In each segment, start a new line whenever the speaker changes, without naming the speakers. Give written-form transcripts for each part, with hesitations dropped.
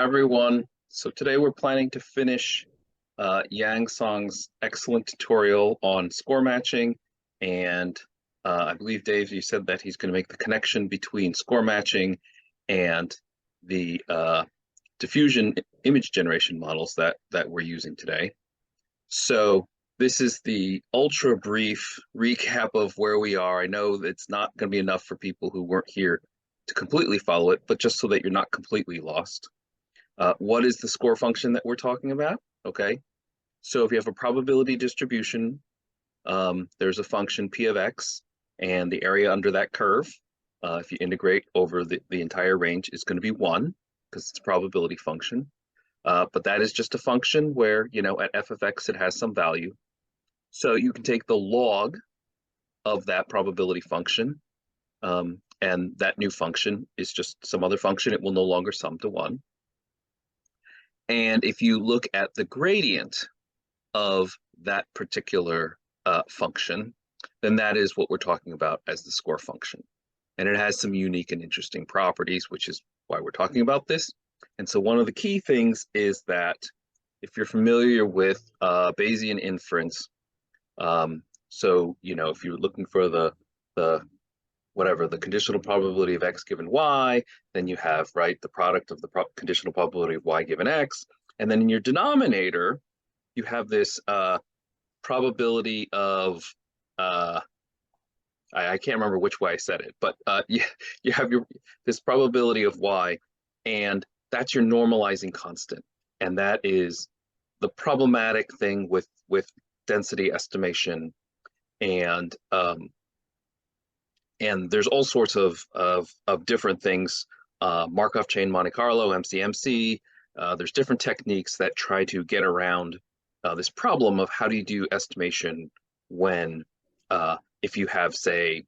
Everyone. So today we're planning to finish Yang Song's excellent tutorial on score matching. And I believe, Dave, you said that he's going to make the connection between score matching and the diffusion image generation models that we're using today. So this is the ultra brief recap of where we are. I know that it's not going to be enough for people who weren't here to completely follow it, but just so that you're not completely lost. What is the score function that we're talking about? Okay, so if you have a probability distribution, there's a function p of x, and the area under that curve, if you integrate over the entire range, is going to be 1, because it's a probability function. But that is just a function where, at f of x, it has some value. So you can take the log of that probability function, and that new function is just some other function. It will no longer sum to 1. And if you look at the gradient of that particular function, then that is what we're talking about as the score function. And it has some unique and interesting properties, which is why we're talking about this. And so one of the key things is that if you're familiar with Bayesian inference, so, if you're looking for the conditional probability of x given y, then you have, right, the product of the conditional probability of y given x. And then in your denominator, you have this probability of, I can't remember which way I said it, but you have this probability of y, and that's your normalizing constant. And that is the problematic thing with density estimation. And there's all sorts of different things, Markov chain Monte Carlo, MCMC. There's different techniques that try to get around this problem of how do you do estimation when, if you have, say,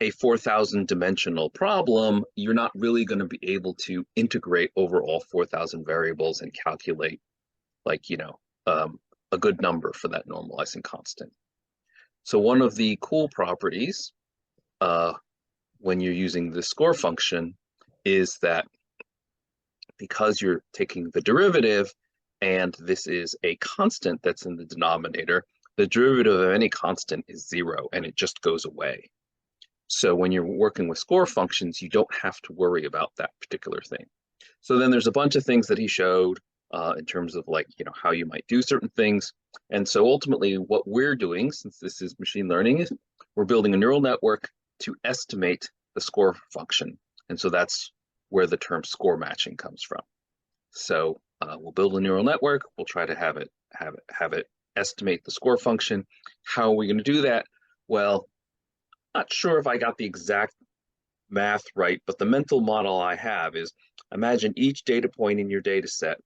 a 4,000 dimensional problem, you're not really going to be able to integrate over all 4,000 variables and calculate, like, a good number for that normalizing constant. So one of the cool properties when you're using the score function is that because you're taking the derivative and this is a constant that's in the denominator, the derivative of any constant is 0 and it just goes away. So when you're working with score functions, you don't have to worry about that particular thing. So then there's a bunch of things that he showed in terms of, like, how you might do certain things. And so ultimately what we're doing, since this is machine learning, is we're building a neural network to estimate the score function. And so that's where the term score matching comes from. So we'll build a neural network. We'll try to have it estimate the score function. How are we going to do that? Well, not sure if I got the exact math right, but the mental model I have is, imagine each data point in your data set,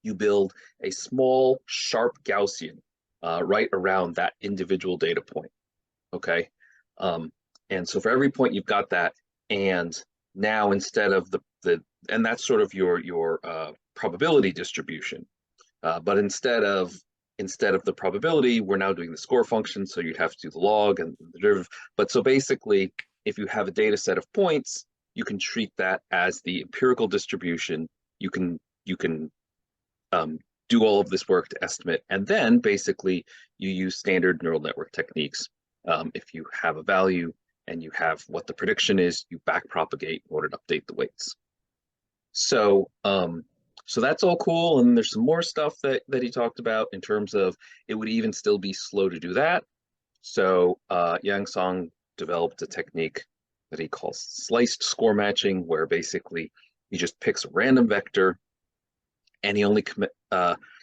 you build a small, sharp Gaussian right around that individual data point. Okay. And so for every point you've got that, and now instead of and that's sort of your probability distribution, but instead of the probability, we're now doing the score function. So you'd have to do the log and the derivative. But so basically, if you have a data set of points, you can treat that as the empirical distribution. You can do all of this work to estimate, and then basically you use standard neural network techniques. If you have a value and you have what the prediction is, you back propagate in order to update the weights. So so that's all cool, and there's some more stuff that he talked about in terms of it would even still be slow to do that. So Yang Song developed a technique that he calls sliced score matching, where basically he just picks a random vector and he only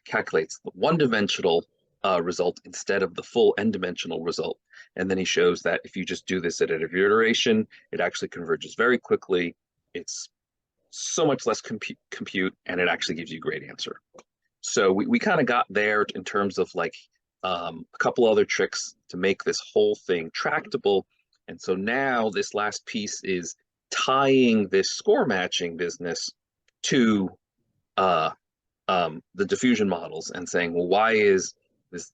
calculates the one-dimensional result instead of the full n-dimensional result. And then he shows that if you just do this at every iteration, it actually converges very quickly. It's so much less compute, and it actually gives you a great answer. So we kind of got there in terms of, like, a couple other tricks to make this whole thing tractable. And so now this last piece is tying this score matching business to the diffusion models and saying, well, why is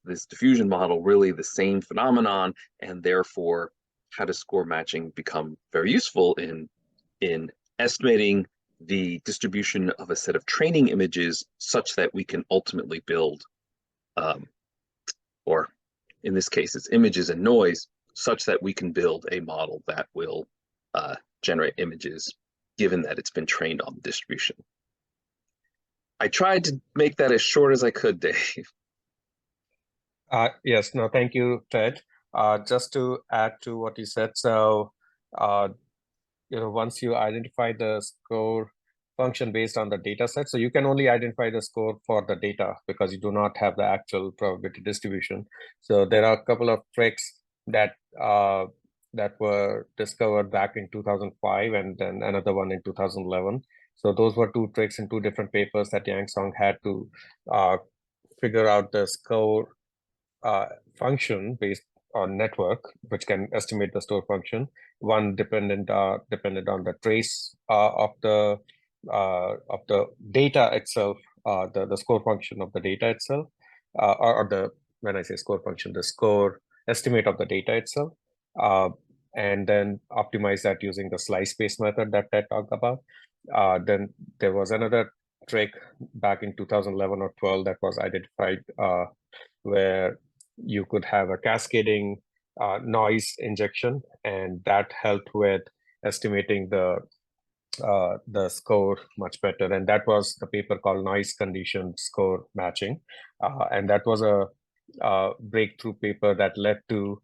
this diffusion model really the same phenomenon, and therefore how does score matching become very useful in estimating the distribution of a set of training images such that we can ultimately build, or in this case, it's images and noise, such that we can build a model that will generate images given that it's been trained on the distribution. I tried to make that as short as I could, Dave.
Yes, no, thank you, Ted. Just to add to what you said, so once you identify the score function based on the data set, so you can only identify the score for the data because you do not have the actual probability distribution. So there are a couple of tricks that that were discovered back in 2005 and then another one in 2011. So those were two tricks in two different papers that Yang Song had to figure out the score function based on network, which can estimate the store function. One dependent on the trace of the data itself, the score function of the data itself, or the when I say score function, the score estimate of the data itself, and then optimize that using the slice space method that I talked about. Then there was another trick back in 2011 or 12 that was identified where you could have a cascading noise injection, and that helped with estimating the score much better. And that was the paper called noise condition score matching, and that was a breakthrough paper that led to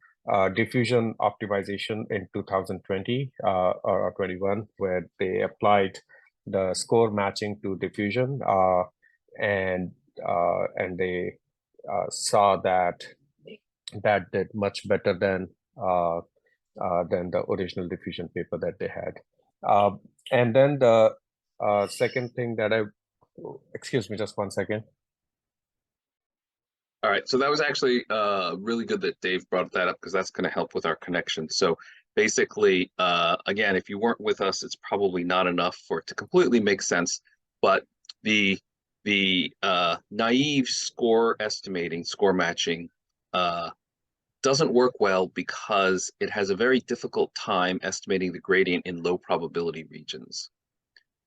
diffusion optimization in 2020 or 21, where they applied the score matching to diffusion, and they saw that did much better than the original diffusion paper that they had. And then the second thing that excuse me, just one second.
All right, so that was actually really good that Dave brought that up because that's going to help with our connection. So basically, again, if you weren't with us, it's probably not enough for it to completely make sense. But the naive score estimating, score matching, doesn't work well because it has a very difficult time estimating the gradient in low probability regions.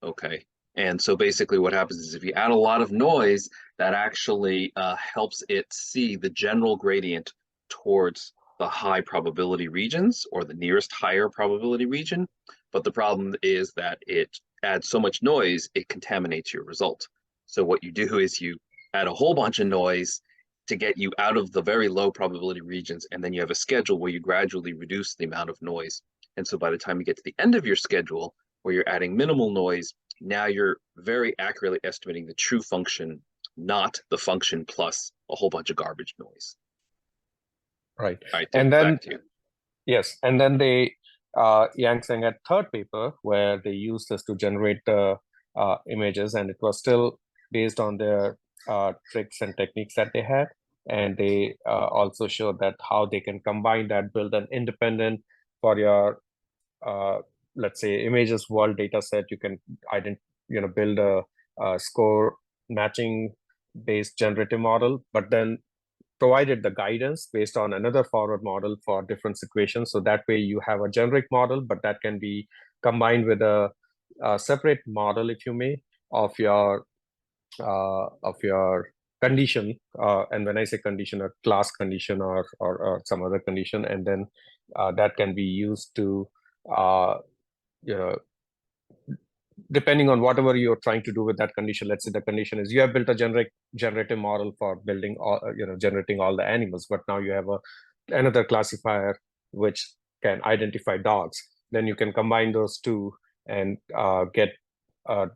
Okay. And so basically what happens is if you add a lot of noise, that actually helps it see the general gradient towards the high probability regions or the nearest higher probability region. But the problem is that it adds so much noise, it contaminates your result. So what you do is you add a whole bunch of noise to get you out of the very low probability regions, and then you have a schedule where you gradually reduce the amount of noise. And so by the time you get to the end of your schedule, where you're adding minimal noise, now you're very accurately estimating the true function, not the function plus a whole bunch of garbage noise.
Right.
All right,
and then
back to you.
Yes, and then they Yang Seng had third paper where they used this to generate the images, and it was still based on their tricks and techniques that they had. And they also showed that how they can combine that, build an independent for your let's say images world data set. You can build a score matching based generative model, but then provided the guidance based on another forward model for different situations. So that way you have a generic model, but that can be combined with a separate model, if you may, of your condition. And when I say condition, a class condition or some other condition, and then that can be used to depending on whatever you're trying to do with that condition. Let's say the condition is you have built a generative model for building generating all the animals, but now you have another classifier which can identify dogs. Then you can combine those two and get a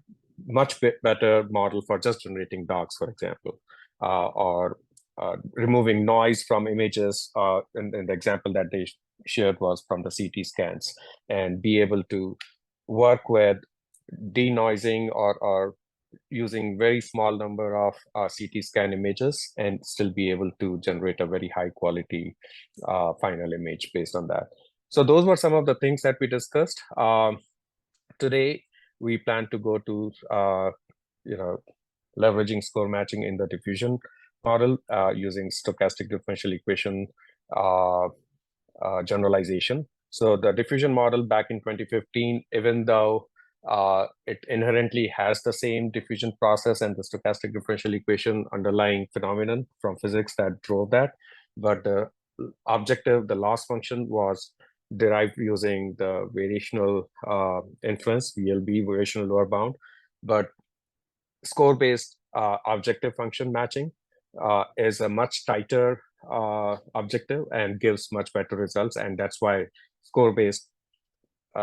much better model for just generating dogs, for example, or removing noise from images. And the example that they shared was from the CT scans, and be able to work with denoising or using very small number of CT scan images and still be able to generate a very high quality final image based on that. So those were some of the things that we discussed. Today, we plan to go to leveraging score matching in the diffusion model using stochastic differential equation generalization. So the diffusion model back in 2015, even though It inherently has the same diffusion process and the stochastic differential equation underlying phenomenon from physics that drove that. But the objective, the loss function, was derived using the variational inference, VLB, variational lower bound. But score-based objective function matching is a much tighter objective and gives much better results. And that's why score-based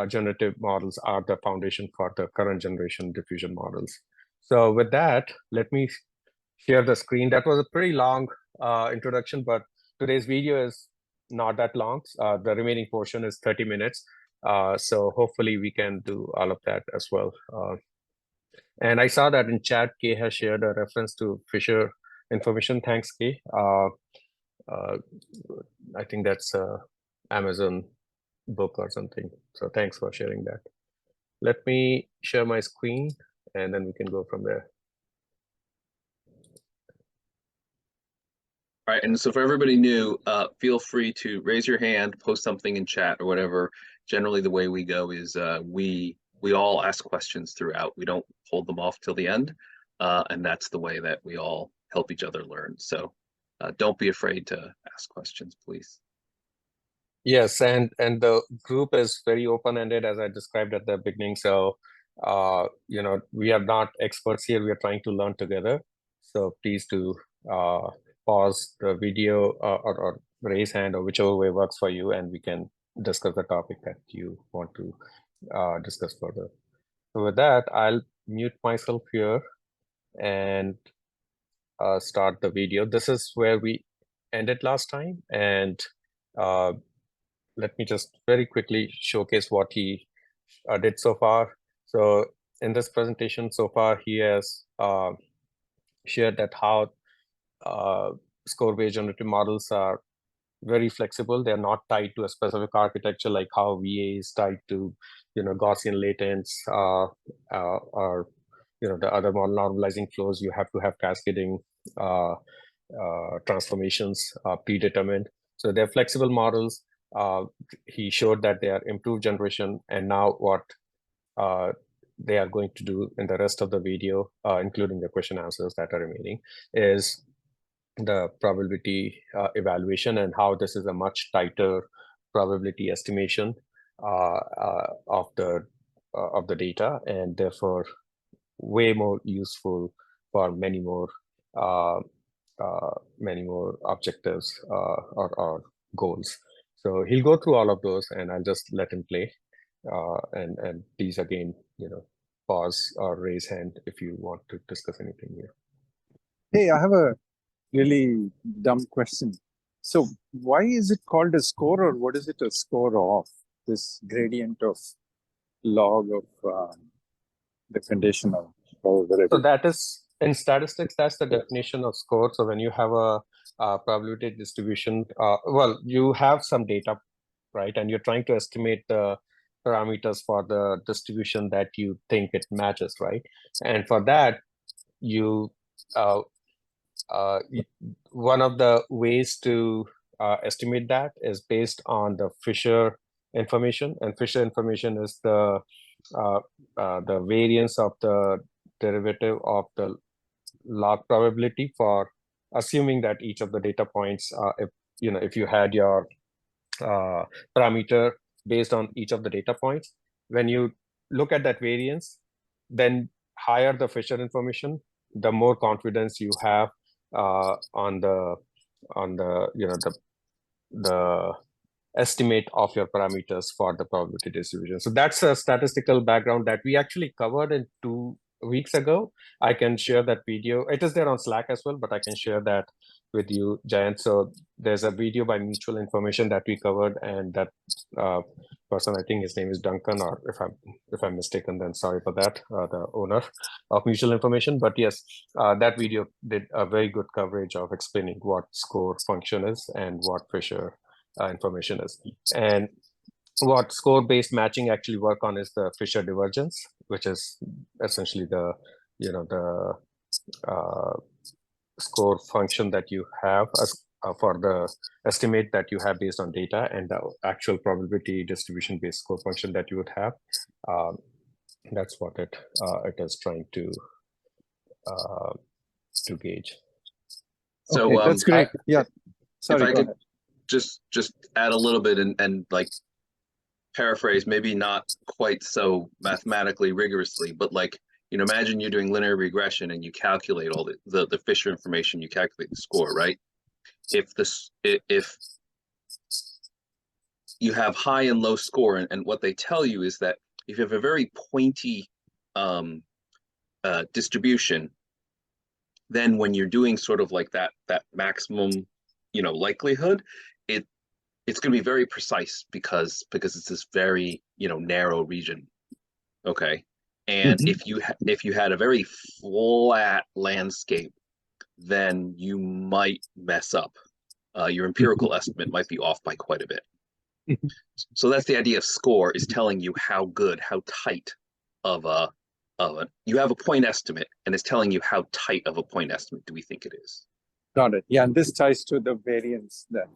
generative models are the foundation for the current generation diffusion models. So with that, let me share the screen. That was a pretty long introduction, but today's video is not that long. The remaining portion is 30 minutes. So hopefully we can do all of that as well. And I saw that in chat, Kay has shared a reference to Fisher information. Thanks, Kay. I think that's Amazon book or something. So thanks for sharing that. Let me share my screen and then we can go from there.
All right, and so for everybody new, feel free to raise your hand, post something in chat or whatever. Generally, the way we go is we all ask questions throughout. We don't hold them off till the end, and that's the way that we all help each other learn. So don't be afraid to ask questions, please.
Yes, and the group is very open-ended, as I described at the beginning. So we are not experts here. We are trying to learn together. So please do pause the video or raise hand or whichever way works for you, and we can discuss the topic that you want to discuss further. So with that, I'll mute myself here and start the video. This is where we ended last time, and let me just very quickly showcase what he did so far. So in this presentation so far, he has shared that how score-based generative models are very flexible. They're not tied to a specific architecture, like how VA is tied to, Gaussian latents or, the other more normalizing flows. You have to have cascading transformations predetermined. So they're flexible models. He showed that they are improved generation, and now what they are going to do in the rest of the video, including the question answers that are remaining, is the probability evaluation and how this is a much tighter probability estimation of the data, and therefore way more useful for many more objectives or goals. So he'll go through all of those, and I'll just let him play. And please again, pause or raise hand if you want to discuss anything here.
Hey, I have a really dumb question. So why is it called a score, or what is it a score of? This gradient of log of differentiation of probability.
So that is, in statistics, that's the definition of score. So when you have a probability distribution, well, you have some data, right? And you're trying to estimate the parameters for the distribution that you think it matches, right? And for that, one of the ways to estimate that is based on the Fisher information, and Fisher information is the variance of the derivative of the log probability for assuming that each of the data points, if you had your parameter based on each of the data points, when you look at that variance, then higher the Fisher information, the more confidence you have on the estimate of your parameters for the probability distribution. So that's a statistical background that we actually covered in 2 weeks ago. I can share that video. It is there on Slack as well, but I can share that with you, Jayanth. So there's a video by Mutual Information that we covered, and that person, I think his name is Duncan, or if I'm mistaken, then sorry for that, the owner of Mutual Information. But yes, that video did a very good coverage of explaining what score function is and what Fisher information is. And what score-based matching actually work on is the Fisher divergence, which is essentially the score function that you have for the estimate that you have based on data, and the actual probability distribution based score function that you would have. That's what it is trying to gauge.
So
Okay, that's great. Yeah. Sorry,
if I
go
could
ahead.
just add a little bit and like paraphrase, maybe not quite so mathematically rigorously, but like, imagine you're doing linear regression and you calculate all the Fisher information, you calculate the score, right? If you have high and low score, and what they tell you is that if you have a very pointy distribution, then when you're doing sort of like that maximum, likelihood, it's going to be very precise because it's this very narrow region. Okay, and if you had a very flat landscape, then you might mess up. Your empirical estimate might be off by quite a bit. So that's the idea of score, is telling you how good, how tight of a you have a point estimate, and it's telling you how tight of a point estimate do we think it is.
Got it. Yeah, and this ties to the variance that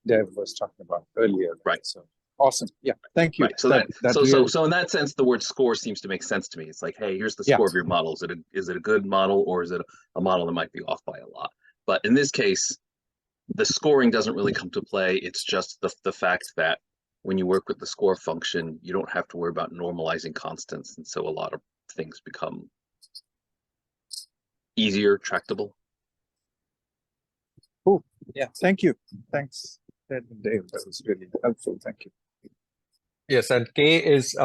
Dev was talking about earlier.
Right.
So awesome. Yeah. Thank you.
Right. So so in that sense, the word score seems to make sense to me. It's like, hey, here's the score of your model. Is it a good model, or is it a model that might be off by a lot? But in this case, the scoring doesn't really come to play. It's just the fact that when you work with the score function, you don't have to worry about normalizing constants, and so a lot of things become easier, tractable.
Cool. Yeah. Thank you. Thanks, Ted and Dave. That was really helpful. Thank you.
Yes, and K is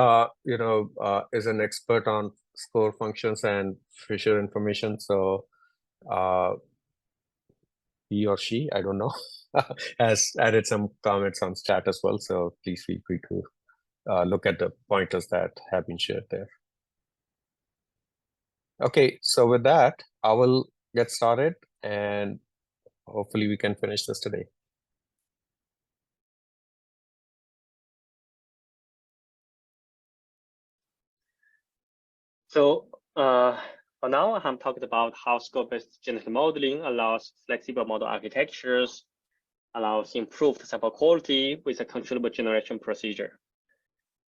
is an expert on score functions and Fisher information. So he or she, I don't know, has added some comments on chat as well. So please feel free to look at the pointers that have been shared there. Okay, so with that, I will get started and hopefully we can finish this today.
So for now, I'm talking about how score-based genetic modeling allows flexible model architectures, allows improved sample quality with a controllable generation procedure.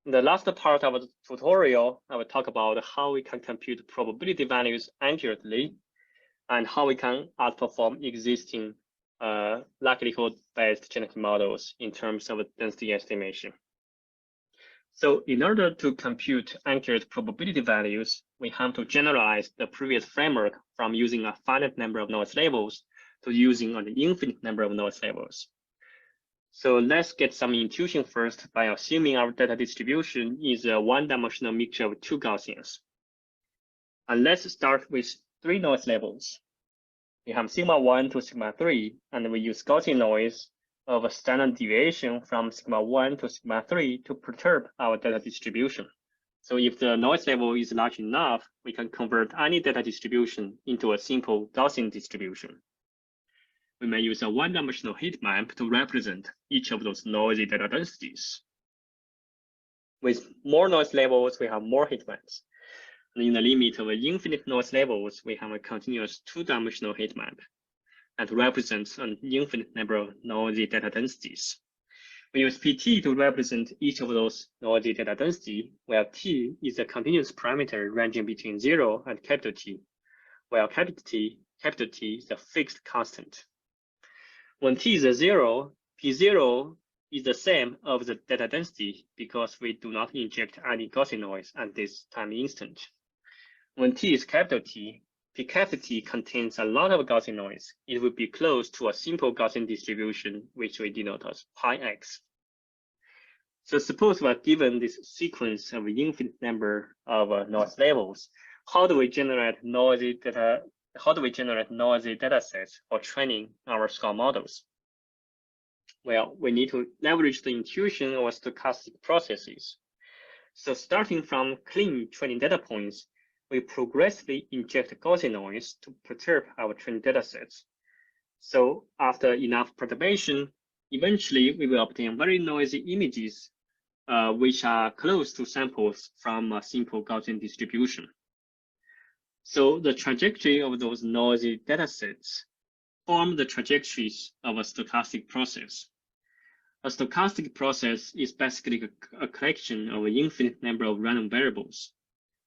In the last part of the tutorial, I will talk about how we can compute probability values accurately and how we can outperform existing likelihood-based genetic models in terms of density estimation. So in order to compute accurate probability values, we have to generalize the previous framework from using a finite number of noise labels to using an infinite number of noise labels. So let's get some intuition first by assuming our data distribution is a one-dimensional mixture of two Gaussians. And let's start with 3 noise labels. We have sigma 1 to sigma 3, and we use Gaussian noise of a standard deviation from sigma 1 to sigma 3 to perturb our data distribution. So if the noise level is large enough, we can convert any data distribution into a simple Gaussian distribution. We may use a one-dimensional heat map to represent each of those noisy data densities. With more noise levels, we have more heat maps. And in the limit of infinite noise levels, we have a continuous two-dimensional heat map that represents an infinite number of noisy data densities. We use PT to represent each of those noisy data density, where T is a continuous parameter ranging between 0 and capital T, while capital T is a fixed constant. When T is 0, P0 is the same of the data density because we do not inject any Gaussian noise at this time instant. When T is capital T, P capital T contains a lot of Gaussian noise. It would be close to a simple Gaussian distribution, which we denote as pi x. So suppose we are given this sequence of infinite number of noise levels. How do we generate noisy data? How do we generate noisy data sets for training our score models? Well, we need to leverage the intuition of stochastic processes. So starting from clean training data points, we progressively inject Gaussian noise to perturb our training data sets. So after enough perturbation, eventually we will obtain very noisy images, which are close to samples from a simple Gaussian distribution. So the trajectory of those noisy data sets form the trajectories of a stochastic process. A stochastic process is basically a collection of an infinite number of random variables.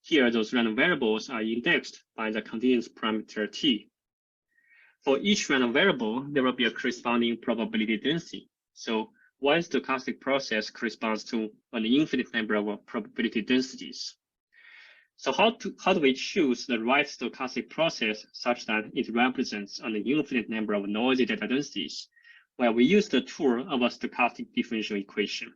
Here, those random variables are indexed by the continuous parameter t. For each random variable, there will be a corresponding probability density. So one stochastic process corresponds to an infinite number of probability densities. So how do we choose the right stochastic process such that it represents an infinite number of noisy data densities? Well, we use the tool of a stochastic differential equation.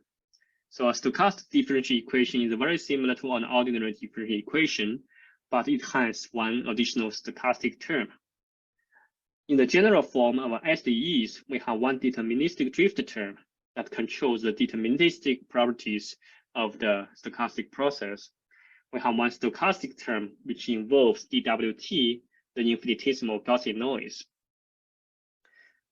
So a stochastic differential equation is very similar to an ordinary differential equation, but it has one additional stochastic term. In the general form of SDEs, we have one deterministic drift term that controls the deterministic properties of the stochastic process. We have one stochastic term which involves DWT, the infinitesimal Gaussian noise.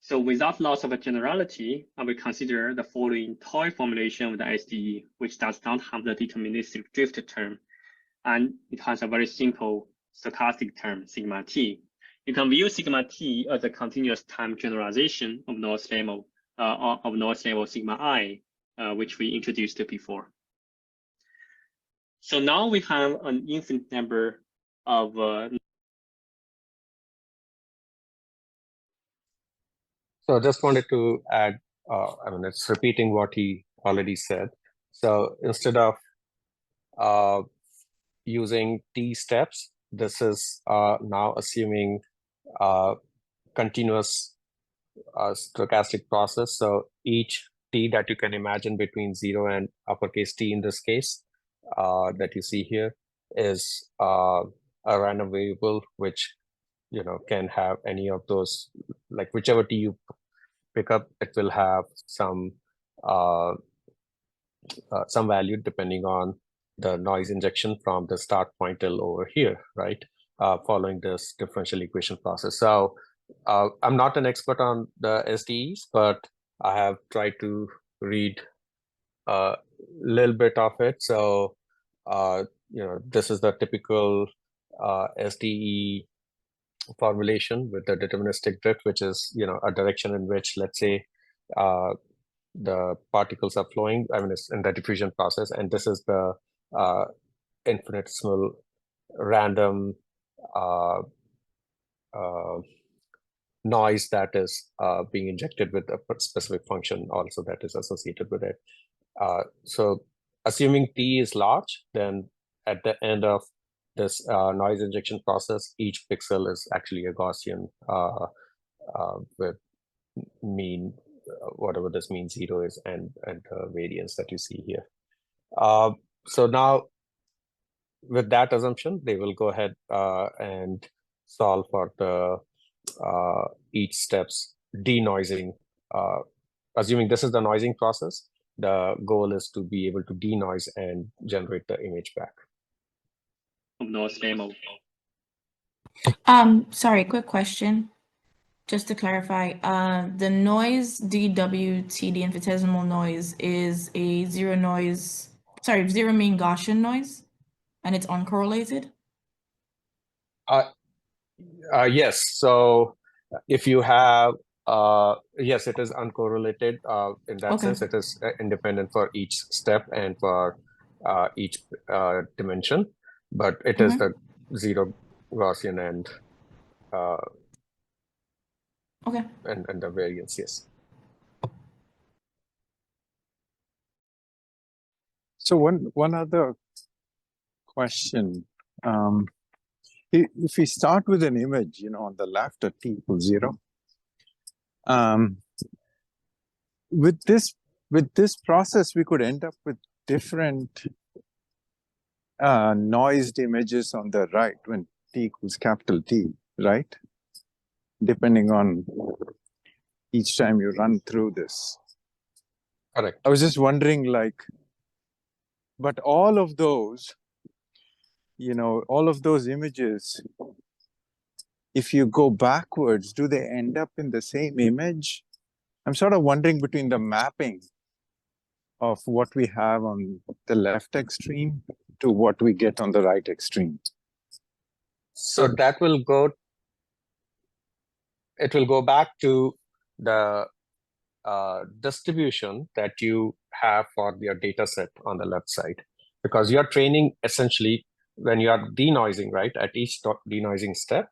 So without loss of a generality, I will consider the following toy formulation of the SDE, which does not have the deterministic drift term, and it has a very simple stochastic term, sigma t. You can view sigma t as a continuous time generalization of noise level sigma I, which we introduced before. So now we have an infinite number of
So I just wanted to add, it's repeating what he already said. So instead of using t steps, this is now assuming continuous stochastic process. So each t that you can imagine between 0 and uppercase T in this case that you see here is a random variable which can have any of those, like whichever t you pick up, it will have some value depending on the noise injection from the start point till over here, right? Following this differential equation process. So I'm not an expert on the SDEs, but I have tried to read a little bit of it. So this is the typical SDE formulation with the deterministic drift, which is a direction in which, let's say, the particles are flowing. It's in the diffusion process, and this is the infinitesimal random noise that is being injected with a specific function also that is associated with it. So assuming t is large, then at the end of this noise injection process, each pixel is actually a Gaussian with mean, whatever this mean 0 is, and variance that you see here. So now, with that assumption, they will go ahead and solve for the each steps denoising. Assuming this is the noising process, the goal is to be able to denoise and generate the image back.
Noise level.
Sorry, quick question. Just to clarify, the noise DWT, the infinitesimal noise, is a zero mean Gaussian noise, and it's uncorrelated?
Yes. So if you have, yes, it is uncorrelated. In that sense, it is independent for each step and for each dimension, but it is the zero Gaussian and and the variance, yes.
So one other question. If we start with an image, on the left at t equals 0, with this process, we could end up with different noised images on the right when t equals capital T, right? Depending on each time you run through this.
Correct.
I was just wondering, but all of those, all of those images, if you go backwards, do they end up in the same image? I'm sort of wondering between the mapping of what we have on the left extreme to what we get on the right extreme.
So that it will go back to the distribution that you have for your data set on the left side, because you're training essentially when you are denoising, right? At each denoising step,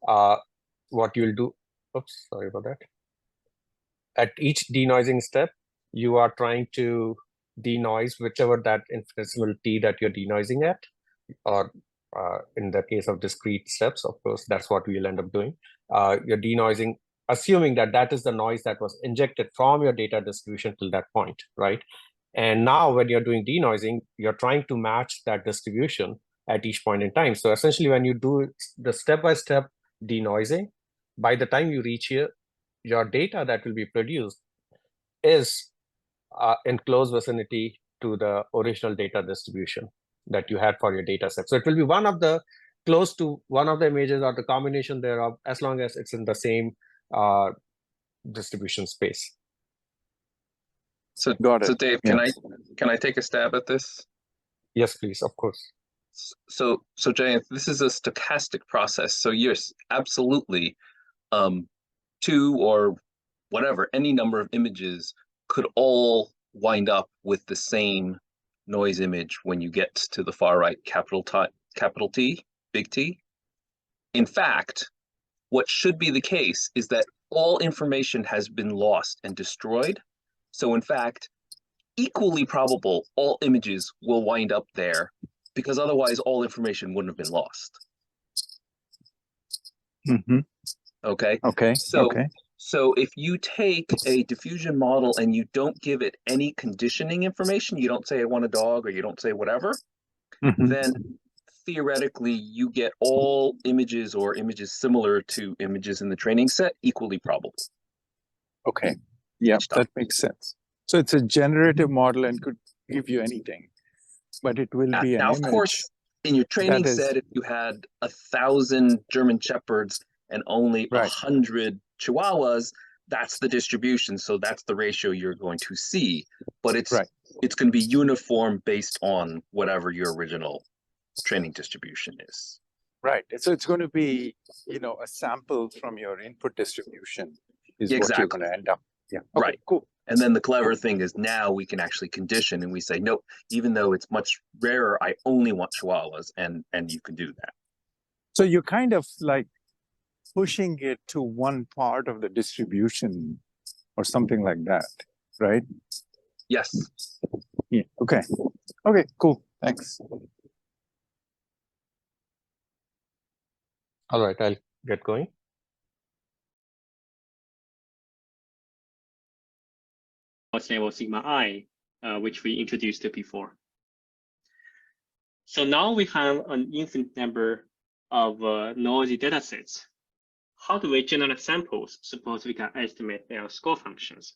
what you'll do, oops, sorry about that. At each denoising step, you are trying to denoise whichever that infinitesimal t that you're denoising at, or in the case of discrete steps, of course, that's what we'll end up doing. You're denoising, assuming that that is the noise that was injected from your data distribution till that point, right? And now when you're doing denoising, you're trying to match that distribution at each point in time. So essentially, when you do the step-by-step denoising, by the time you reach here, your data that will be produced is in close vicinity to the original data distribution that you had for your data set. So it will be one of the close to one of the images or the combination thereof, as long as it's in the same distribution space.
So,
Got it.
so Dave,
Yeah.
can I take a stab at this?
Yes, please, of course.
So Jayanth, this is a stochastic process. So yes, absolutely, two or whatever, any number of images could all wind up with the same noise image when you get to the far right, capital T, big T. In fact, what should be the case is that all information has been lost and destroyed. So in fact, equally probable all images will wind up there, because otherwise all information wouldn't have been lost.
Mm-hmm.
Okay.
Okay.
So if you take a diffusion model and you don't give it any conditioning information, you don't say I want a dog, or you don't say whatever,
Mm-hmm.
then theoretically you get all images or images similar to images in the training set equally probable.
Okay. Yeah, that makes sense. So it's a generative model and could give you anything, but it will be an
now,
image.
of course, in your training
that is-
set, if you had 1,000 German Shepherds and only
Right.
100 Chihuahuas, that's the distribution. So that's the ratio you're going to see. But it's
Right.
it's going to be uniform based on whatever your original training distribution is.
Right. So it's going to be, a sample from your input distribution is what
Exactly.
you're going to end up. Yeah. Okay,
Right.
cool.
And then the clever thing is now we can actually condition, and we say, nope, even though it's much rarer, I only want Chihuahuas, and you can do that.
So you're kind of like pushing it to one part of the distribution or something like that, right?
Yes.
Yeah. Okay. Okay, cool. Thanks.
All right, I'll get going.
Level sigma I, which we introduced before. So now we have an infinite number of noisy data sets. How do we generate samples? Suppose we can estimate their score functions.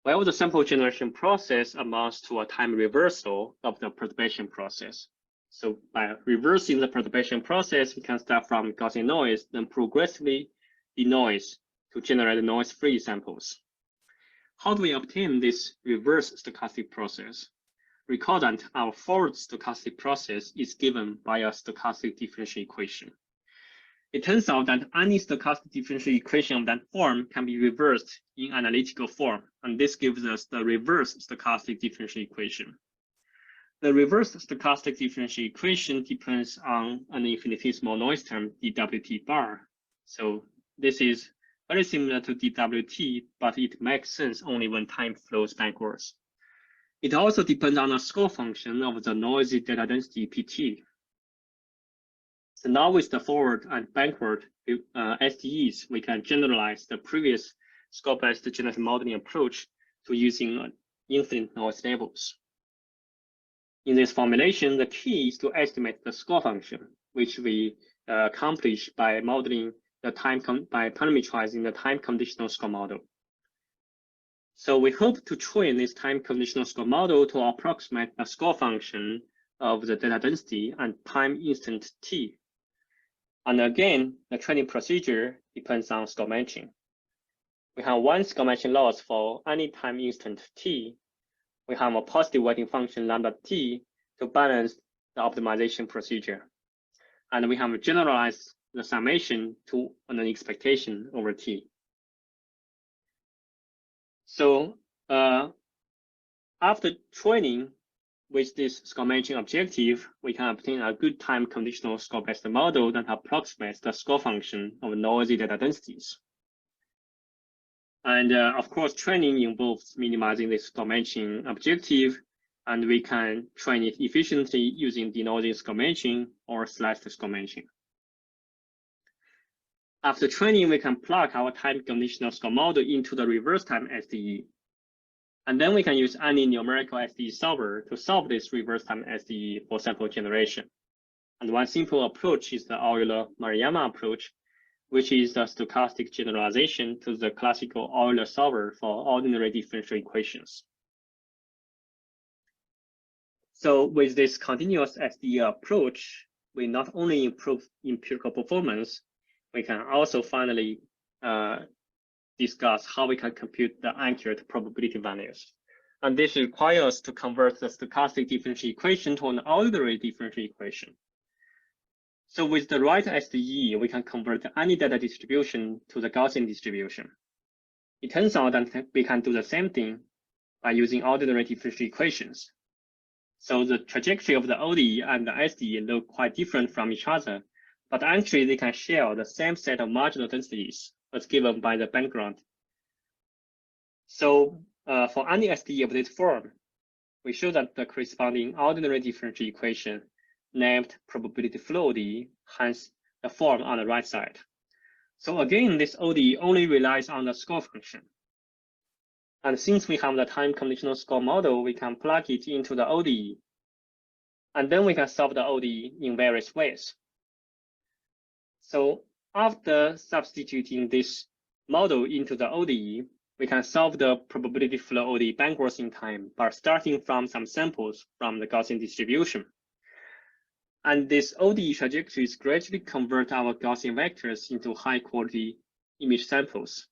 Well, the sample generation process amounts to a time reversal of the perturbation process. So by reversing the perturbation process, we can start from Gaussian noise, then progressively denoise to generate noise-free samples. How do we obtain this reverse stochastic process? Recall that our forward stochastic process is given by a stochastic differential equation. It turns out that any stochastic differential equation of that form can be reversed in analytical form, and this gives us the reverse stochastic differential equation. The reverse stochastic differential equation depends on an infinitesimal noise term, dWt bar. So this is very similar to dWt, but it makes sense only when time flows backwards. It also depends on a score function of the noisy data density Pt. So now with the forward and backward SDEs, we can generalize the previous score-based genetic modeling approach to using infinite noise levels. In this formulation, the key is to estimate the score function, which we accomplish by modeling the by parameterizing the time conditional score model. So we hope to train this time conditional score model to approximate the score function of the data density and time instant t. And again, the training procedure depends on score matching. We have one score matching loss for any time instant t. We have a positive weighting function lambda t to balance the optimization procedure. And we have generalized the summation to an expectation over t. So after training with this score matching objective, we can obtain a good time conditional score-based model that approximates the score function of noisy data densities. And of course, training involves minimizing this score matching objective, and we can train it efficiently using denoising score matching or sliced score matching. After training, we can plug our time conditional score model into the reverse time SDE. And then we can use any numerical SDE solver to solve this reverse time SDE for sample generation. And one simple approach is the Euler-Maruyama approach, which is the stochastic generalization to the classical Euler solver for ordinary differential equations. So with this continuous SDE approach, we not only improve empirical performance, we can also finally discuss how we can compute the accurate probability values. And this requires us to convert the stochastic differential equation to an ordinary differential equation. So with the right SDE, we can convert any data distribution to the Gaussian distribution. It turns out that we can do the same thing by using ordinary differential equations. So the trajectory of the ODE and the SDE look quite different from each other, but actually they can share the same set of marginal densities as given by the background. So for any SDE of this form, we show that the corresponding ordinary differential equation named probability flow ODE has the form on the right side. So again, this ODE only relies on the score function. And since we have the time conditional score model, we can plug it into the ODE. And then we can solve the ODE in various ways. So after substituting this model into the ODE, we can solve the probability flow ODE backwards in time by starting from some samples from the Gaussian distribution. And this ODE trajectories gradually convert our Gaussian vectors into high-quality image samples.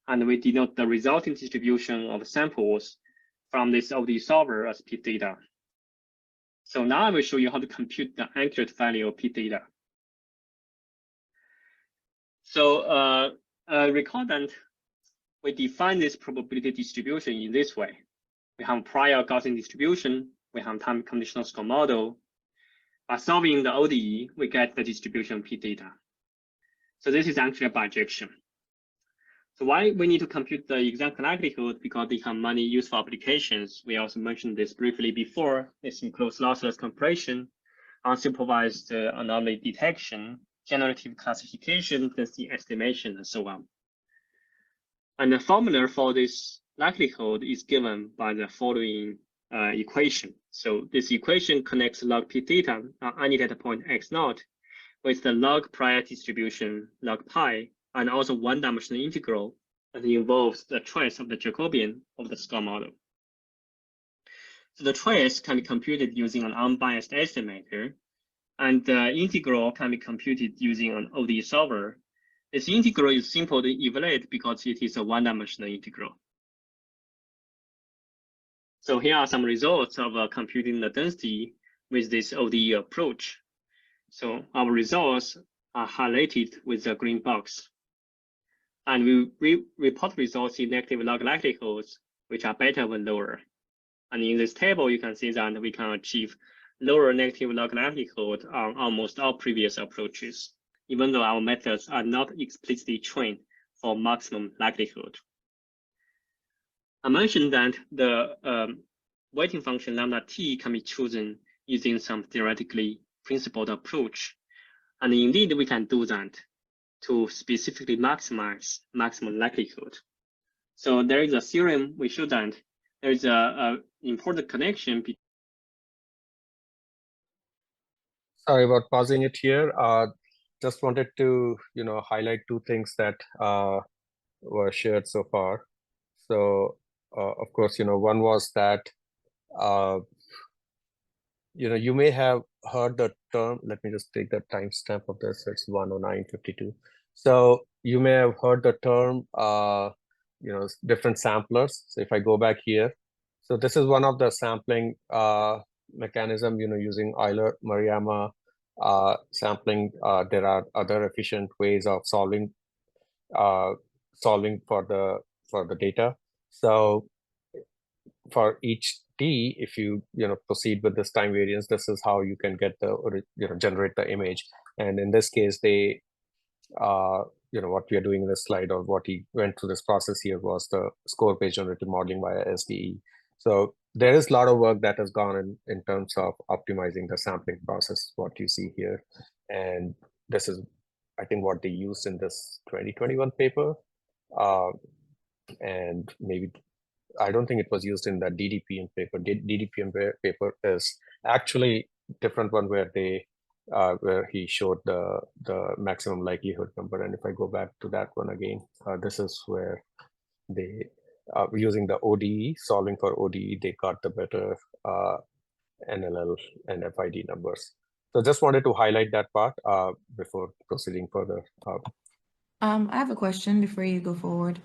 And we denote the resulting distribution of samples from this ODE solver as p theta. So now I will show you how to compute the accurate value of p theta. So recall that we define this probability distribution in this way. We have prior Gaussian distribution, we have time conditional score model. By solving the ODE, we get the distribution p theta. So this is actually a bijection. So why we need to compute the exact likelihood? Because they have many useful applications. We also mentioned this briefly before. This includes lossless comparison, unsupervised anomaly detection, generative classification, density estimation, and so on. And the formula for this likelihood is given by the following equation. So this equation connects log p theta on any data point x naught with the log prior distribution log pi, and also one-dimensional integral that involves the trace of the Jacobian of the score model. So the trace can be computed using an unbiased estimator, and the integral can be computed using an ODE solver. This integral is simple to evaluate because it is a one-dimensional integral. So here are some results of computing the density with this ODE approach. So our results are highlighted with the green box. And we report results in negative log likelihoods, which are better when lower. And in this table, you can see that we can achieve lower negative log likelihood on almost all previous approaches, even though our methods are not explicitly trained for maximum likelihood. I mentioned that the weighting function lambda t can be chosen using some theoretically principled approach. And indeed, we can do that to specifically maximize maximum likelihood. So there is a theorem we show that there is an important connection between.
Sorry about pausing it here. Just wanted to highlight two things that were shared so far. So of course, one was that you may have heard the term. Let me just take the timestamp of this. It's 109:52. So you may have heard the term, different samplers. So if I go back here, so this is one of the sampling mechanism, using Euler-Maruyama sampling. There are other efficient ways of solving for the data. So for each t, if you proceed with this time variance, this is how you can get the generate the image. And in this case, they what we are doing in this slide, or what he went through this process here, was the score based generative modeling via SDE. So there is a lot of work that has gone in terms of optimizing the sampling process, what you see here. And this is, I think, what they used in this 2021 paper. And maybe, I don't think it was used in the DDPM paper. DDPM paper is actually different one, where they where he showed the maximum likelihood number. And if I go back to that one again, this is where they using the ODE, solving for ODE, they got the better NLL and FID numbers. So just wanted to highlight that part before proceeding further.
I have a question before you go forward.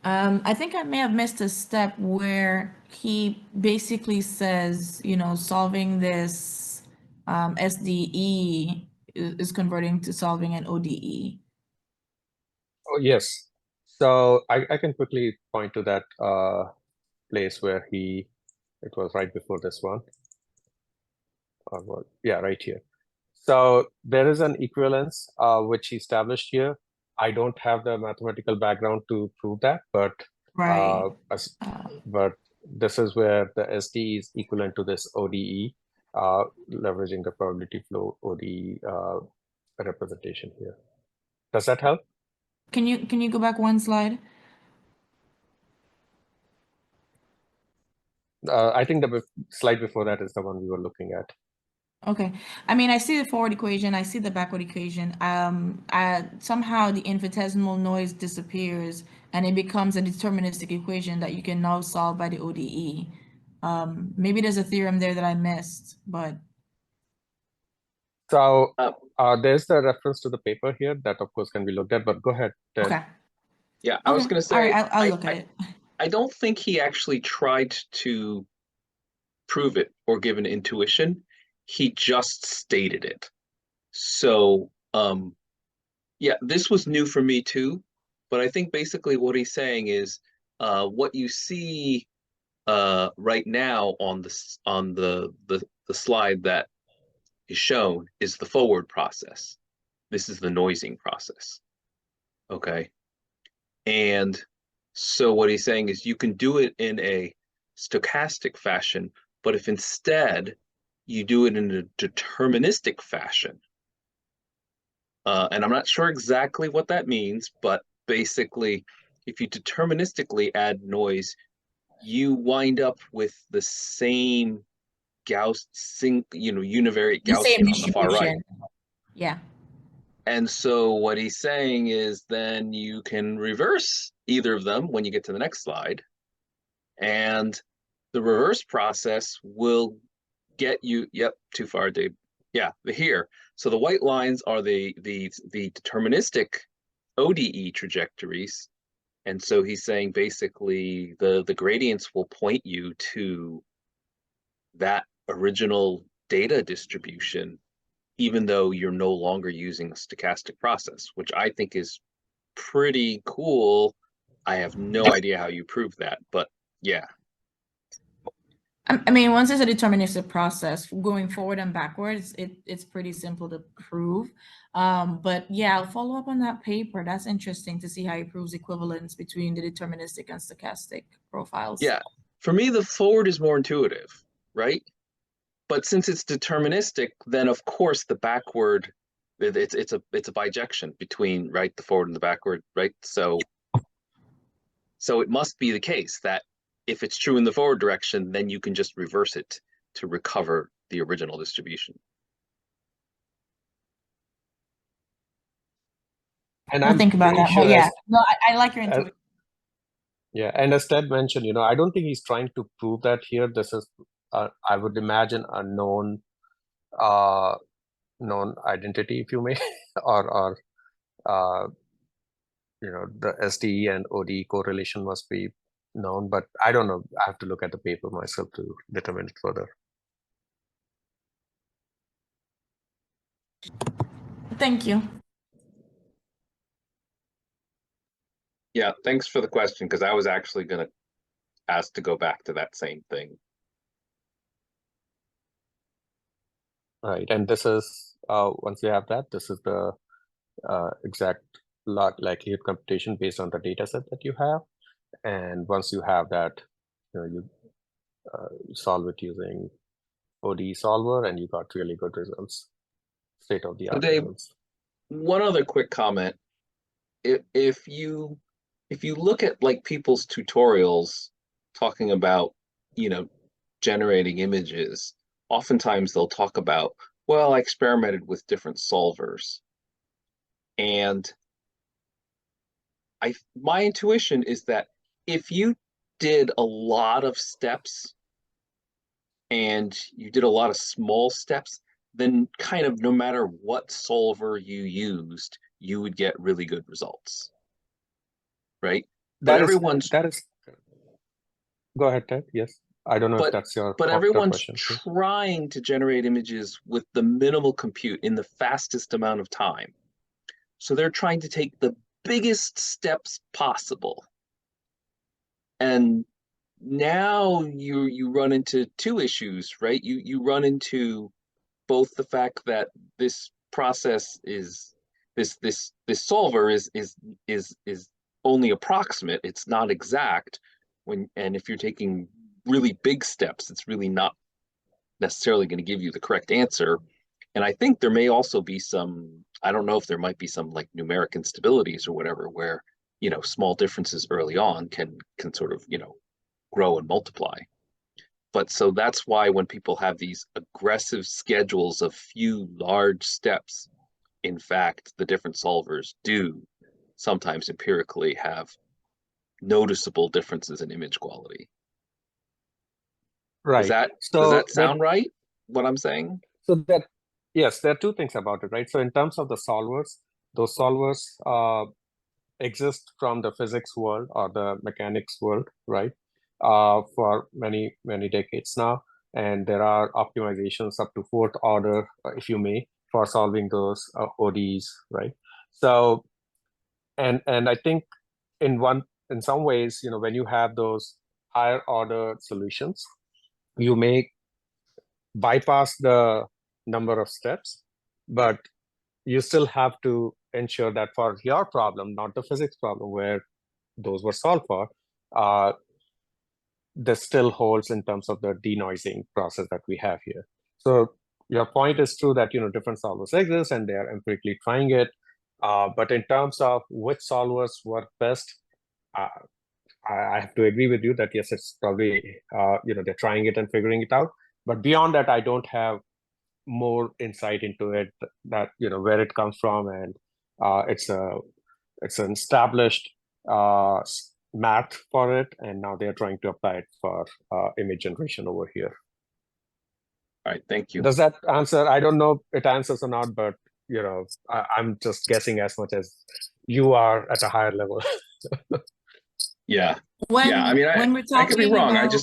I think I may have missed a step where he basically says, solving this SDE is converting to solving an ODE.
Oh, yes. So I can quickly point to that place where it was right before this one. Yeah, right here. So there is an equivalence which he established here. I don't have the mathematical background to prove that, but
Right.
but this is where the SDE is equivalent to this ODE, leveraging the probability flow ODE representation here. Does that help?
Can you go back one slide?
I think the slide before that is the one we were looking at.
Okay. I mean, I see the forward equation, I see the backward equation. Somehow the infinitesimal noise disappears and it becomes a deterministic equation that you can now solve by the ODE. Maybe there's a theorem there that I missed, but.
So there's the reference to the paper here that of course can be looked at, but go ahead, Ted.
Okay.
Yeah, I was going to say,
all right, I'll look at it.
I don't think he actually tried to prove it or give an intuition. He just stated it. So, yeah, this was new for me too. But I think basically what he's saying is, what you see right now on the slide that is shown is the forward process. This is the noising process. Okay. And so what he's saying is you can do it in a stochastic fashion, but if instead you do it in a deterministic fashion, and I'm not sure exactly what that means, but basically, if you deterministically add noise, you wind up with the same univariate
The same
Gaussian on the far right.
distribution. Yeah.
And so what he's saying is then you can reverse either of them when you get to the next slide. And the reverse process will get you, yep, too far, Dave. Yeah, here. So the white lines are the deterministic ODE trajectories. And so he's saying basically the gradients will point you to that original data distribution, even though you're no longer using a stochastic process, which I think is pretty cool. I have no idea how you prove that, but yeah.
I mean, once it's a deterministic process, going forward and backwards, it's pretty simple to prove. But yeah, I'll follow up on that paper. That's interesting to see how he proves equivalence between the deterministic and stochastic profiles.
Yeah, for me, the forward is more intuitive, right? But since it's deterministic, then of course the backward, it's a bijection between, right, the forward and the backward, right? So it must be the case that if it's true in the forward direction, then you can just reverse it to recover the original distribution.
And
I'll think about that.
sure
Yeah, no, I like your intuition.
Yeah, and as Ted mentioned, I don't think he's trying to prove that here. This is, I would imagine, a known identity, if you may, or the SDE and ODE correlation must be known, but I don't know. I have to look at the paper myself to determine it further.
Thank you.
Yeah, thanks for the question, because I was actually going to asked to go back to that same thing.
Right, and this is once you have that, this is the exact likelihood computation based on the data set that you have. And once you have that, you solve it using ODE solver, and you got really good results, state of the art
Dave,
results.
one other quick comment. If you look at like people's tutorials talking about, generating images, oftentimes they'll talk about, well, I experimented with different solvers. And my intuition is that if you did a lot of steps and you did a lot of small steps, then kind of no matter what solver you used, you would get really good results. Right? But everyone's
go ahead, Ted. Yes. I don't know if that's your
everyone's
question.
Trying to generate images with the minimal compute in the fastest amount of time. So they're trying to take the biggest steps possible. And now you run into two issues, right? You run into both the fact that this process is this solver is only approximate, it's not exact, and if you're taking really big steps, it's really not necessarily going to give you the correct answer. And I think there may also be some, I don't know if there might be some like numeric instabilities or whatever, where, small differences early on can sort of, grow and multiply. But so that's why when people have these aggressive schedules of few large steps, in fact, the different solvers do sometimes empirically have noticeable differences in image quality.
Right.
Does that sound right, what I'm saying?
So yes, there are two things about it, right? So in terms of the solvers, those solvers exist from the physics world or the mechanics world, right? For many, many decades now. And there are optimizations up to fourth order, if you may, for solving those ODEs, right? So, and I think in some ways, when you have those higher order solutions, you may bypass the number of steps, but you still have to ensure that for your problem, not the physics problem where those were solved for, this still holds in terms of the denoising process that we have here. So your point is true that different solvers exist and they are empirically trying it. But in terms of which solvers work best, I have to agree with you that yes, it's probably they're trying it and figuring it out. But beyond that, I don't have more insight into it, that where it comes from, and it's an established math for it, and now they're trying to apply it for image generation over here.
All right, thank you.
Does that answer? I don't know if it answers or not, but I'm just guessing as much as you are at a higher level.
Yeah.
When we're talking
I could be wrong.
about...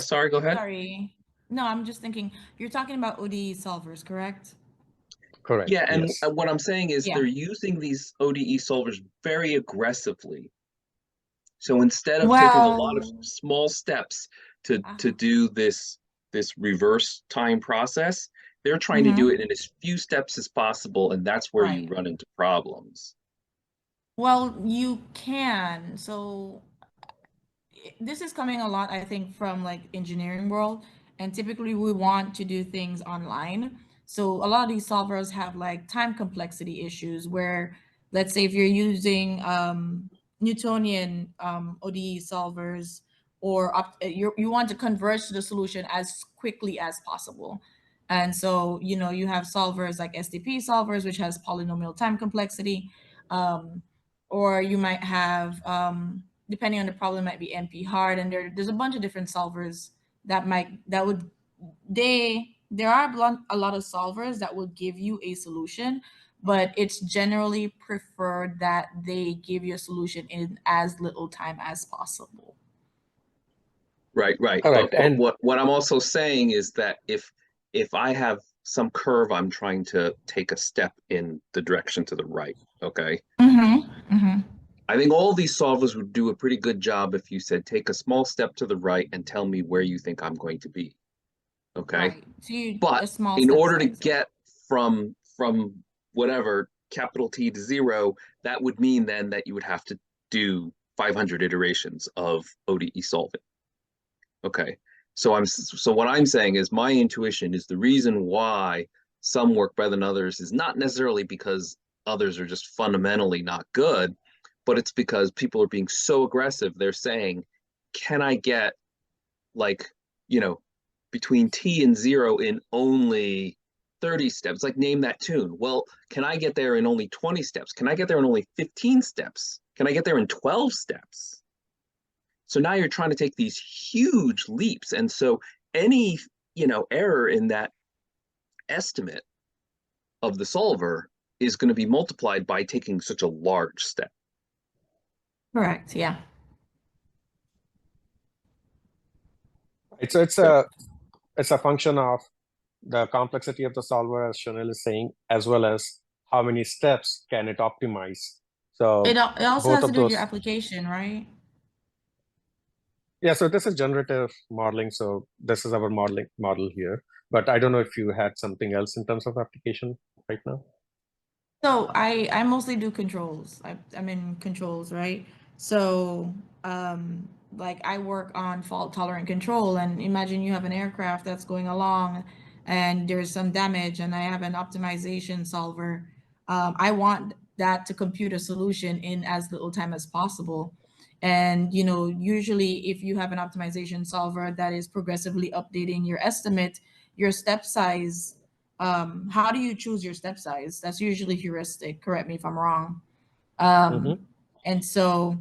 Sorry, go ahead.
Sorry. No, I'm just thinking, you're talking about ODE solvers, correct?
Correct.
Yeah, and
yes.
what I'm saying is they're using these ODE solvers very aggressively. So instead of taking a lot of small steps to do this reverse time process, they're trying to do it in as few steps as possible, and that's where you run into problems.
Well, you can. So this is coming a lot, I think, from like engineering world, and typically we want to do things online. So a lot of these solvers have like time complexity issues where, let's say if you're using Newtonian ODE solvers, or you want to converge to the solution as quickly as possible. And so, you have solvers like SDP solvers, which has polynomial time complexity, or you might have, depending on the problem, might be NP hard, and there's a bunch of different solvers there are a lot of solvers that will give you a solution, but it's generally preferred that they give you a solution in as little time as possible.
Right.
Correct.
But what I'm also saying is that if I have some curve, I'm trying to take a step in the direction to the right, okay? I think all these solvers would do a pretty good job if you said, take a small step to the right and tell me where you think I'm going to be. Okay.
Right. So a
But
small
in
step
order to
size.
get from whatever capital T to 0, that would mean then that you would have to do 500 iterations of ODE solving. Okay. So what I'm saying is my intuition is the reason why some work better than others is not necessarily because others are just fundamentally not good, but it's because people are being so aggressive. They're saying, can I get like, between T and 0 in only 30 steps? Like, name that tune. Well, can I get there in only 20 steps? Can I get there in only 15 steps? Can I get there in 12 steps? So now you're trying to take these huge leaps. And so any, error in that estimate of the solver is going to be multiplied by taking such a large step.
Correct. Yeah.
So it's a function of the complexity of the solver, as Chanel is saying, as well as how many steps can it optimize. So
It also
both
has to
of
do with your
those.
application, right?
Yeah, so this is generative modeling. So this is our model here. But I don't know if you had something else in terms of application right now.
So I mostly do controls. I'm in controls, right? So like I work on fault tolerant control, and imagine you have an aircraft that's going along and there's some damage and I have an optimization solver. I want that to compute a solution in as little time as possible. And usually if you have an optimization solver that is progressively updating your estimate, your step size, how do you choose your step size? That's usually heuristic. Correct me if I'm wrong. And so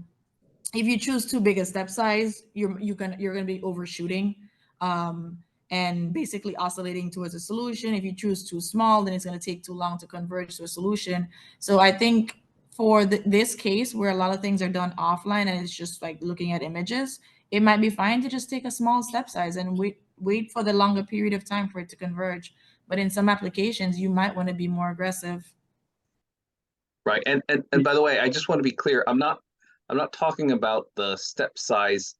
if you choose too big a step size, you're gonna be overshooting, and basically oscillating towards a solution. If you choose too small, then it's gonna take too long to converge to a solution. So I think for this case where a lot of things are done offline and it's just like looking at images, it might be fine to just take a small step size and wait for the longer period of time for it to converge. But in some applications, you might want to be more aggressive.
Right. And by the way, I just want to be clear. I'm not talking about the step size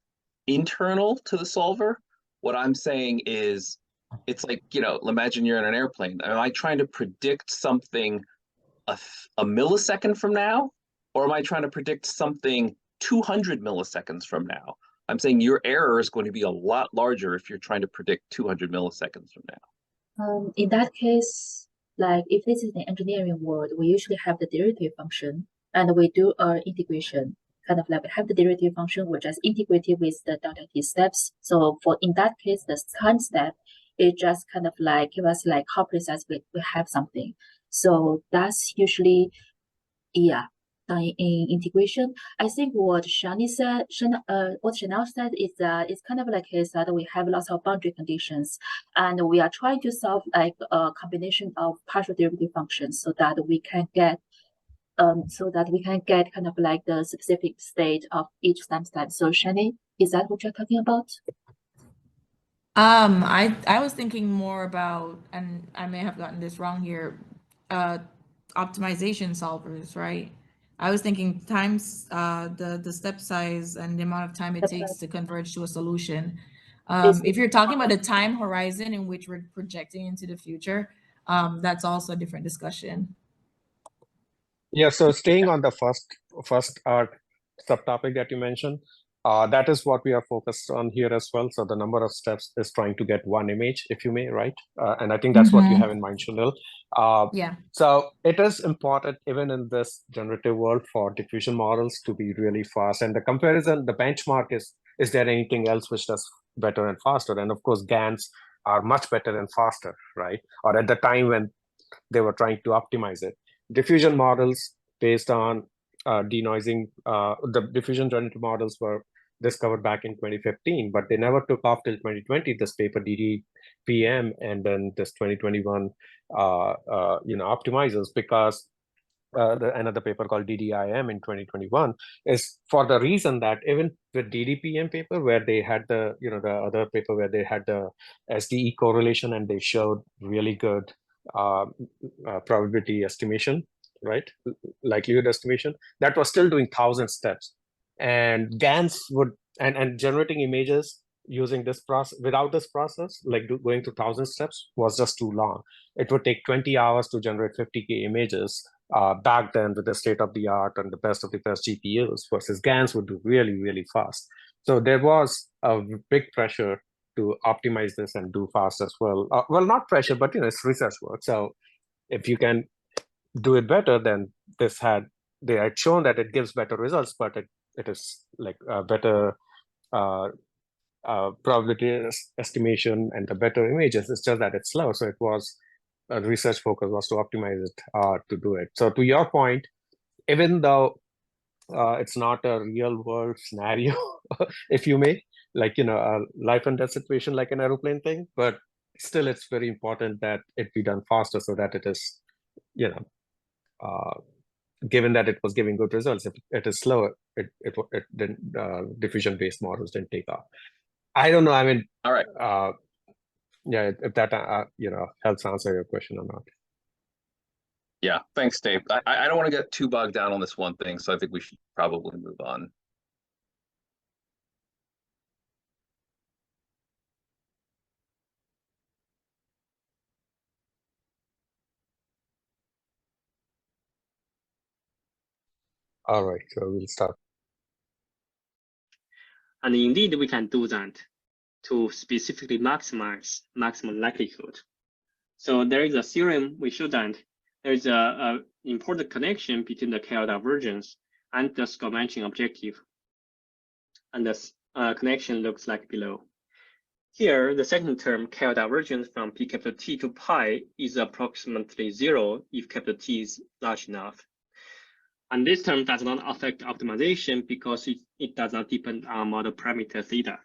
internal to the solver. What I'm saying is it's like, imagine you're in an airplane. Am I trying to predict something a millisecond from now? Or am I trying to predict something 200 milliseconds from now? I'm saying your error is going to be a lot larger if you're trying to predict 200 milliseconds from now.
In that case, like if this is an engineering world, we usually have the derivative function and we do integration. Kind of like we have the derivative function, we just integrate it with the delta t steps. So in that case, the time step, it just kind of like give us like how precise we have something. So that's usually, yeah. In integration, I think what Shani said, what Chanel said is that it's kind of like is that we have lots of boundary conditions, and we are trying to solve like a combination of partial derivative functions so that we can get kind of like the specific state of each time step. So Shani, is that what you're talking about?
I was thinking more about, and I may have gotten this wrong here, optimization solvers, right? I was thinking times the step size and the amount of time it takes to converge to a solution. If you're talking about a time horizon in which we're projecting into the future, that's also a different discussion.
Yeah, so staying on the first subtopic that you mentioned, that is what we are focused on here as well. So the number of steps is trying to get one image, if you may, right? And I think that's what you have in mind, Chanel.
Yeah.
So it is important, even in this generative world, for diffusion models to be really fast. And the comparison, the benchmark is there anything else which does better and faster? And of course, GANs are much better and faster, right? Or at the time when they were trying to optimize it. Diffusion models based on denoising, the diffusion generative models were discovered back in 2015, but they never took off till 2020, this paper DDPM, and then this 2021 optimizers, because another paper called DDIM in 2021 is for the reason that even with DDPM paper where they had the other paper where they had the SDE correlation and they showed really good probability estimation, right? Likelihood estimation, that was still doing 1,000 steps. And GANs would, and generating images using this process, without this process, like going to 1,000 steps was just too long. It would take 20 hours to generate 50K images back then with the state of the art and the best of the best GPUs, versus GANs would do really, really fast. So there was a big pressure to optimize this and do fast as well. Well, not pressure, but it's research work. So if you can do it better, then they had shown that it gives better results, but it is like a better probability estimation and the better images. It's just that it's slow. So it was research focus was to optimize it to do it. So to your point, even though it's not a real world scenario, if you may, like a life and death situation like an aeroplane thing, but still it's very important that it be done faster so that it is, given that it was giving good results. If it is slower, it didn't, diffusion based models didn't take off. I don't know. I mean,
all right.
Yeah, if that helps answer your question or not.
Yeah, thanks, Dave. I don't want to get too bogged down on this one thing, so I think we should probably move on.
All right, so we'll start.
And indeed, we can do that to specifically maximize maximum likelihood. So there is a theorem we showed that there is an important connection between the KL divergence and the score matching objective. And the connection looks like below. Here, the second term, KL divergence from P capital T to pi, is approximately 0 if capital T is large enough. And this term does not affect optimization because it does not depend on model parameter theta.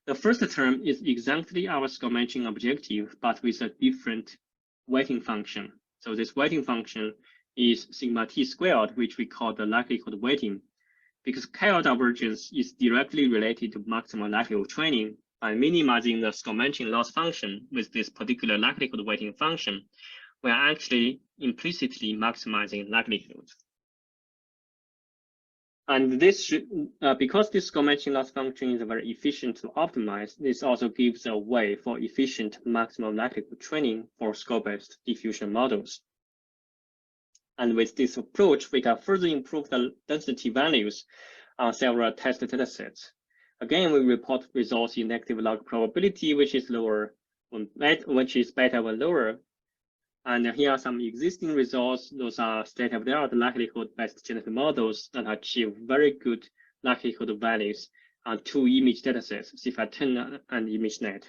The first term is exactly our score matching objective, but with a different weighting function. So this weighting function is sigma t squared, which we call the likelihood weighting, because KL divergence is directly related to maximum likelihood training. By minimizing the score matching loss function with this particular likelihood weighting function, we are actually implicitly maximizing likelihood. And this because this score matching loss function is very efficient to optimize, this also gives a way for efficient maximum likelihood training for score-based diffusion models. And with this approach, we can further improve the density values on several test datasets. Again, we report results in negative log probability, which is lower, which is better when lower. And here are some existing results. Those are state-of-the-art likelihood-based genetic models that achieve very good likelihood values on 2 image datasets, CFI10 and ImageNet.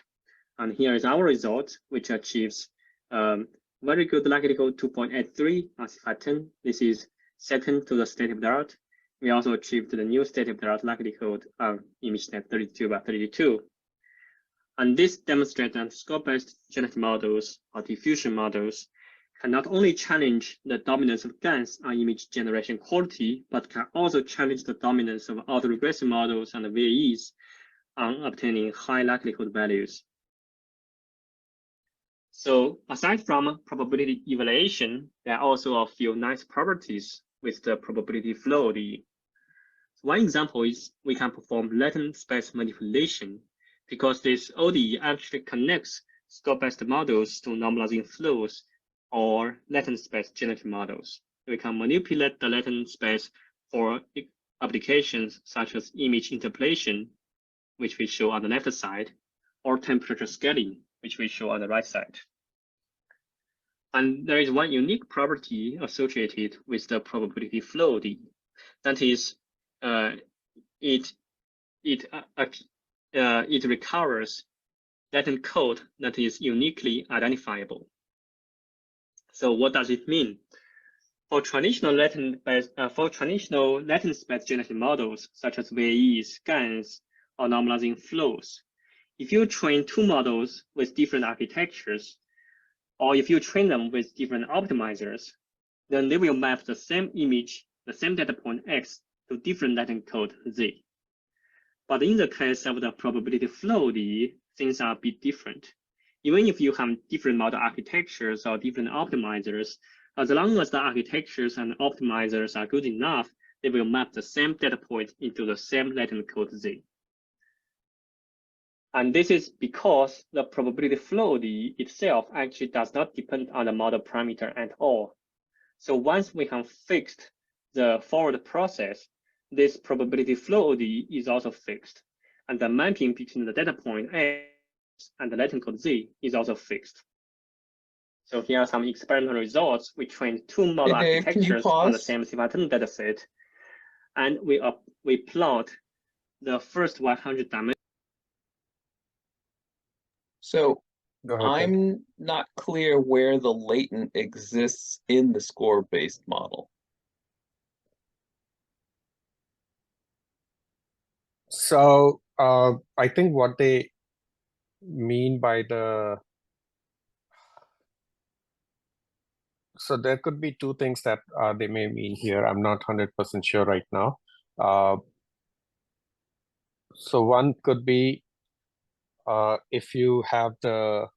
And here is our result, which achieves very good likelihood 2.83 on CFI10. This is second to the state-of-the-art. We also achieved the new state-of-the-art likelihood of ImageNet 32/32. And this demonstrates that score-based genetic models or diffusion models can not only challenge the dominance of GANs on image generation quality, but can also challenge the dominance of autoregressive models and VAEs on obtaining high likelihood values. So aside from probability evaluation, there are also a few nice properties with the probability flow. One example is we can perform latent space manipulation, because this ODE actually connects score-based models to normalizing flows or latent space genetic models. We can manipulate the latent space for applications such as image interpolation, which we show on the left side, or temperature scaling, which we show on the right side. And there is one unique property associated with the probability flow, that is, it recovers latent code that is uniquely identifiable. So what does it mean? For traditional latent space genetic models, such as VAEs, GANs, or normalizing flows, if you train 2 models with different architectures, or if you train them with different optimizers, then they will map the same image, the same data point X, to different latent code Z. But in the case of the probability flow, things are a bit different. Even if you have different model architectures or different optimizers, As long as the architectures and optimizers are good enough, they will map the same data point into the same latent code Z. And this is because the probability flow ODE itself actually does not depend on the model parameter at all. So once we have fixed the forward process, this probability flow ODE is also fixed. And the mapping between the data point A and the latent code Z is also fixed. So here are some experimental results. We trained two model
Dave, can you
architectures on the
pause?
same C510 dataset, and we plot the first 100 dimensions.
So
Go ahead, Ted.
I'm not clear where the latent exists in the score-based model.
So I think what they mean by so there could be two things that they may mean here. I'm not 100% sure right now. So one could be if you have the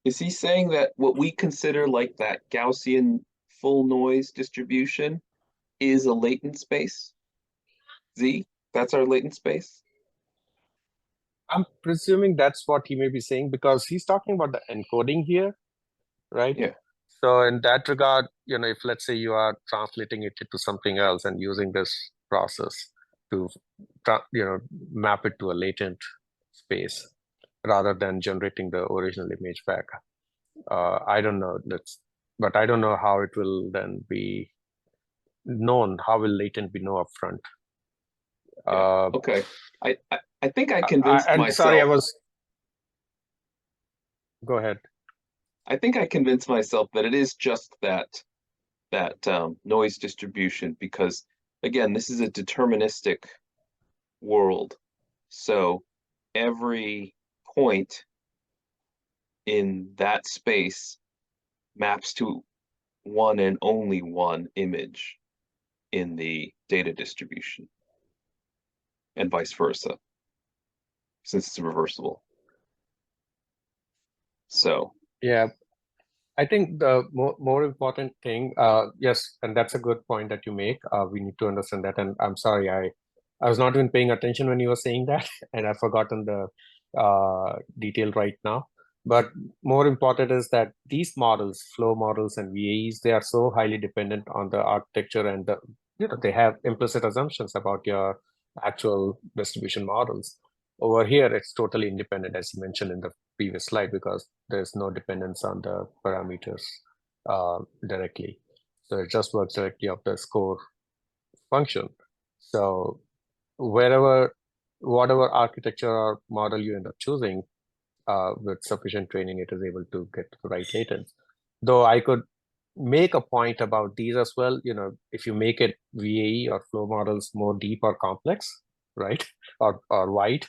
Is he saying that what we consider like that Gaussian full noise distribution is a latent space? Z, that's our latent space?
I'm presuming that's what he may be saying, because he's talking about the encoding here, right?
Yeah.
So in that regard, if let's say you are translating it into something else and using this process to map it to a latent space rather than generating the original image back. I don't know. But I don't know how it will then be known. How will latent be known upfront?
Yeah. Okay. I think I convinced myself.
Sorry, Go ahead.
I think I convinced myself that it is just that noise distribution, because again, this is a deterministic world. So every point in that space maps to one and only one image in the data distribution, and vice versa, since it's reversible. So
yeah, I think the more important thing, yes, and that's a good point that you make. We need to understand that, and I'm sorry, I was not even paying attention when you were saying that, and I've forgotten the detail right now. But more important is that these models, flow models and VAEs, they are so highly dependent on the architecture, and they have implicit assumptions about your actual distribution models. Over here, it's totally independent, as you mentioned in the previous slide, because there's no dependence on the parameters directly. So it just works directly off the score function. So whatever architecture or model you end up choosing, with sufficient training, it is able to get the right latents. Though I could make a point about these as well. If you make it VAE or flow models more deep or complex, right, or wide,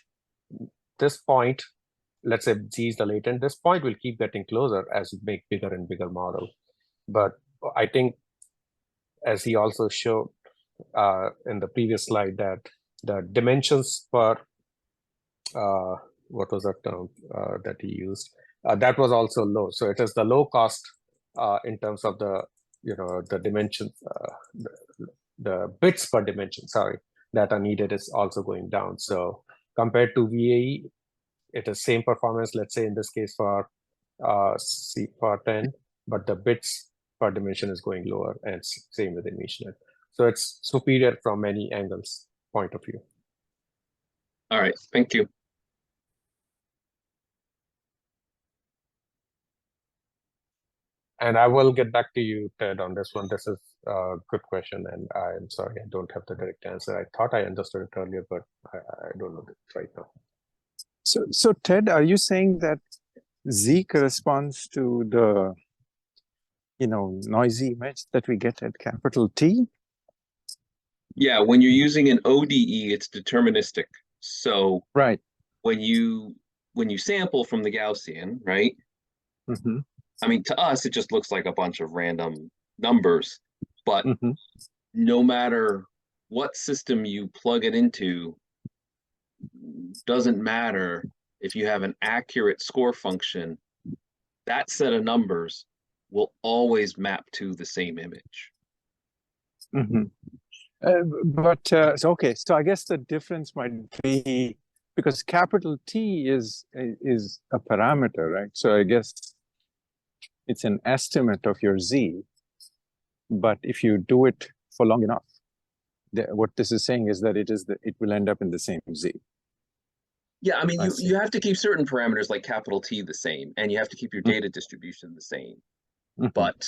this point, let's say Z is the latent, this point will keep getting closer as you make bigger and bigger model. But I think, as he also showed in the previous slide, that the dimensions per what was that term that he used? That was also low. So it is the low cost in terms of the the dimensions, the bits per dimension, sorry, that are needed is also going down. So compared to VAE, it is same performance, let's say in this case for C10, but the bits per dimension is going lower, and same with ImageNet. So it's superior from many angles point of view.
all right, thank you.
And I will get back to you, Ted, on this one. This is a good question, and I'm sorry I don't have the direct answer. I thought I understood it earlier, but I don't know it right now.
So Ted, are you saying that Z corresponds to the noisy image that we get at capital T?
Yeah, when you're using an ODE, it's deterministic. So
right,
when you sample from the Gaussian, right?
Mm-hmm.
I mean, to us, it just looks like a bunch of random numbers, but
Mm-hmm.
no matter what system you plug it into, doesn't matter. if you have an accurate score function, that set of numbers will always map to the same image.
Mm-hmm. Okay, so I guess the difference might be because capital T is a parameter, right? So I guess it's an estimate of your Z. But if you do it for long enough, what this is saying is that it will end up in the same Z.
Yeah, I mean, you have to keep certain parameters like capital T the same, and you have to keep your data distribution the same. But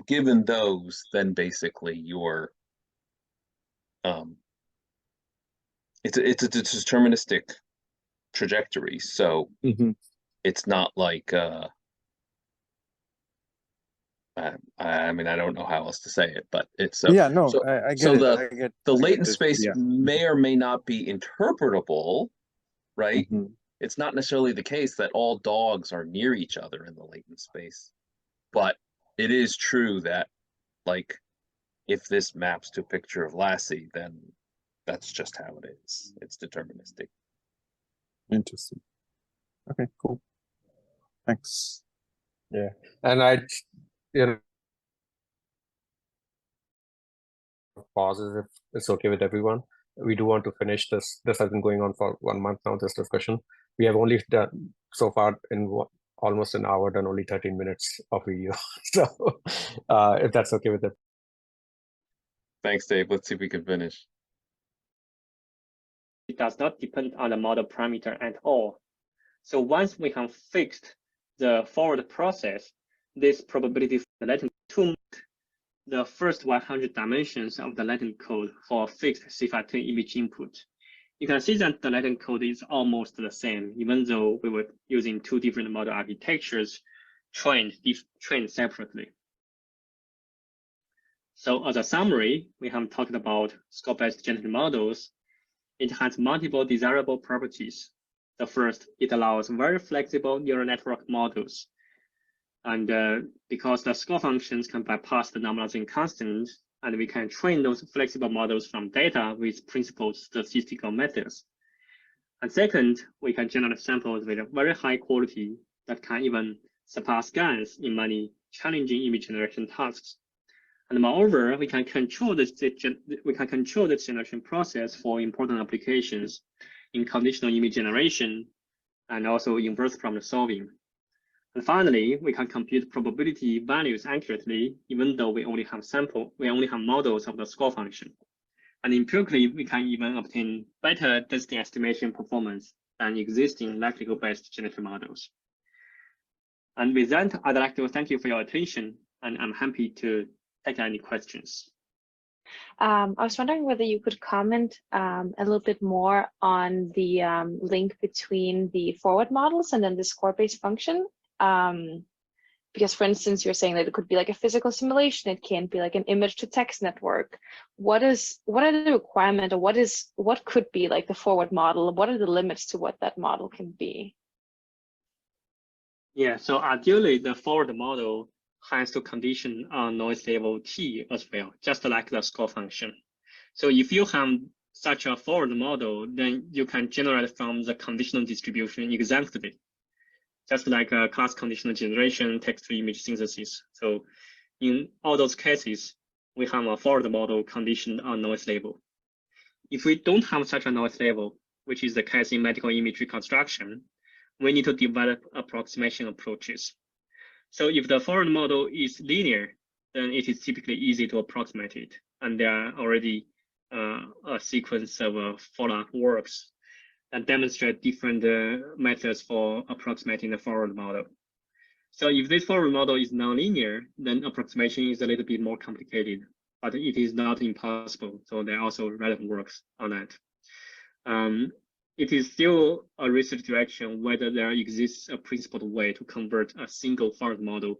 given those, then basically your it's a deterministic trajectory. So it's not like I mean, I don't know how else to say it, but it's
yeah, no,
so,
I get
so
it.
the latent space may or may not be interpretable, right? It's not necessarily the case that all dogs are near each other in the latent space, but it is true that, like, if this maps to a picture of Lassie, then that's just how it is. It's deterministic.
Interesting. Okay, cool. Thanks.
Yeah, and pauses if it's okay with everyone. We do want to finish this. This has been going on for 1 month now, this discussion. We have only done so far in almost an hour, done only 13 minutes of video. So if that's okay with it.
Thanks, Dave. Let's see if we can finish.
It does not depend on the model parameter at all. So once we have fixed the forward process, this probability for the latent to the first 100 dimensions of the latent code for a fixed C5 image input. You can see that the latent code is almost the same, even though we were using two different model architectures trained separately. So as a summary, we have talked about score-based generative models. It has multiple desirable properties. The first, it allows very flexible neural network models. And because the score functions can bypass the normalizing constant, and we can train those flexible models from data with principled statistical methods. And second, we can generate samples with very high quality that can even surpass GANs in many challenging image generation tasks. And moreover, we can control the generation process for important applications in conditional image generation and also inverse problem solving. And finally, we can compute probability values accurately, even though we only have models of the score function. And empirically, we can even obtain better density estimation performance than existing likelihood-based generative models. And with that, I'd like to thank you for your attention, and I'm happy to take any questions.
I was wondering whether you could comment a little bit more on the link between the forward models and then the score-based function. Because, for instance, you're saying that it could be like a physical simulation. It can't be like an image-to-text network. What are the requirements, or what could be like the forward model? What are the limits to what that model can be?
Yeah, so ideally, the forward model has to condition on noise level T as well, just like the score function. So if you have such a forward model, then you can generate from the conditional distribution exactly, just like a class conditional generation, text-to-image synthesis. So in all those cases, we have a forward model conditioned on noise level. If we don't have such a noise level, which is the case in medical image reconstruction, we need to develop approximation approaches. So if the forward model is linear, then it is typically easy to approximate it. And there are already a sequence of follow-up works that demonstrate different methods for approximating the forward model. So if this forward model is nonlinear, then approximation is a little bit more complicated, but it is not impossible. So there are also relevant works on that. It is still a research direction whether there exists a principled way to convert a single forward model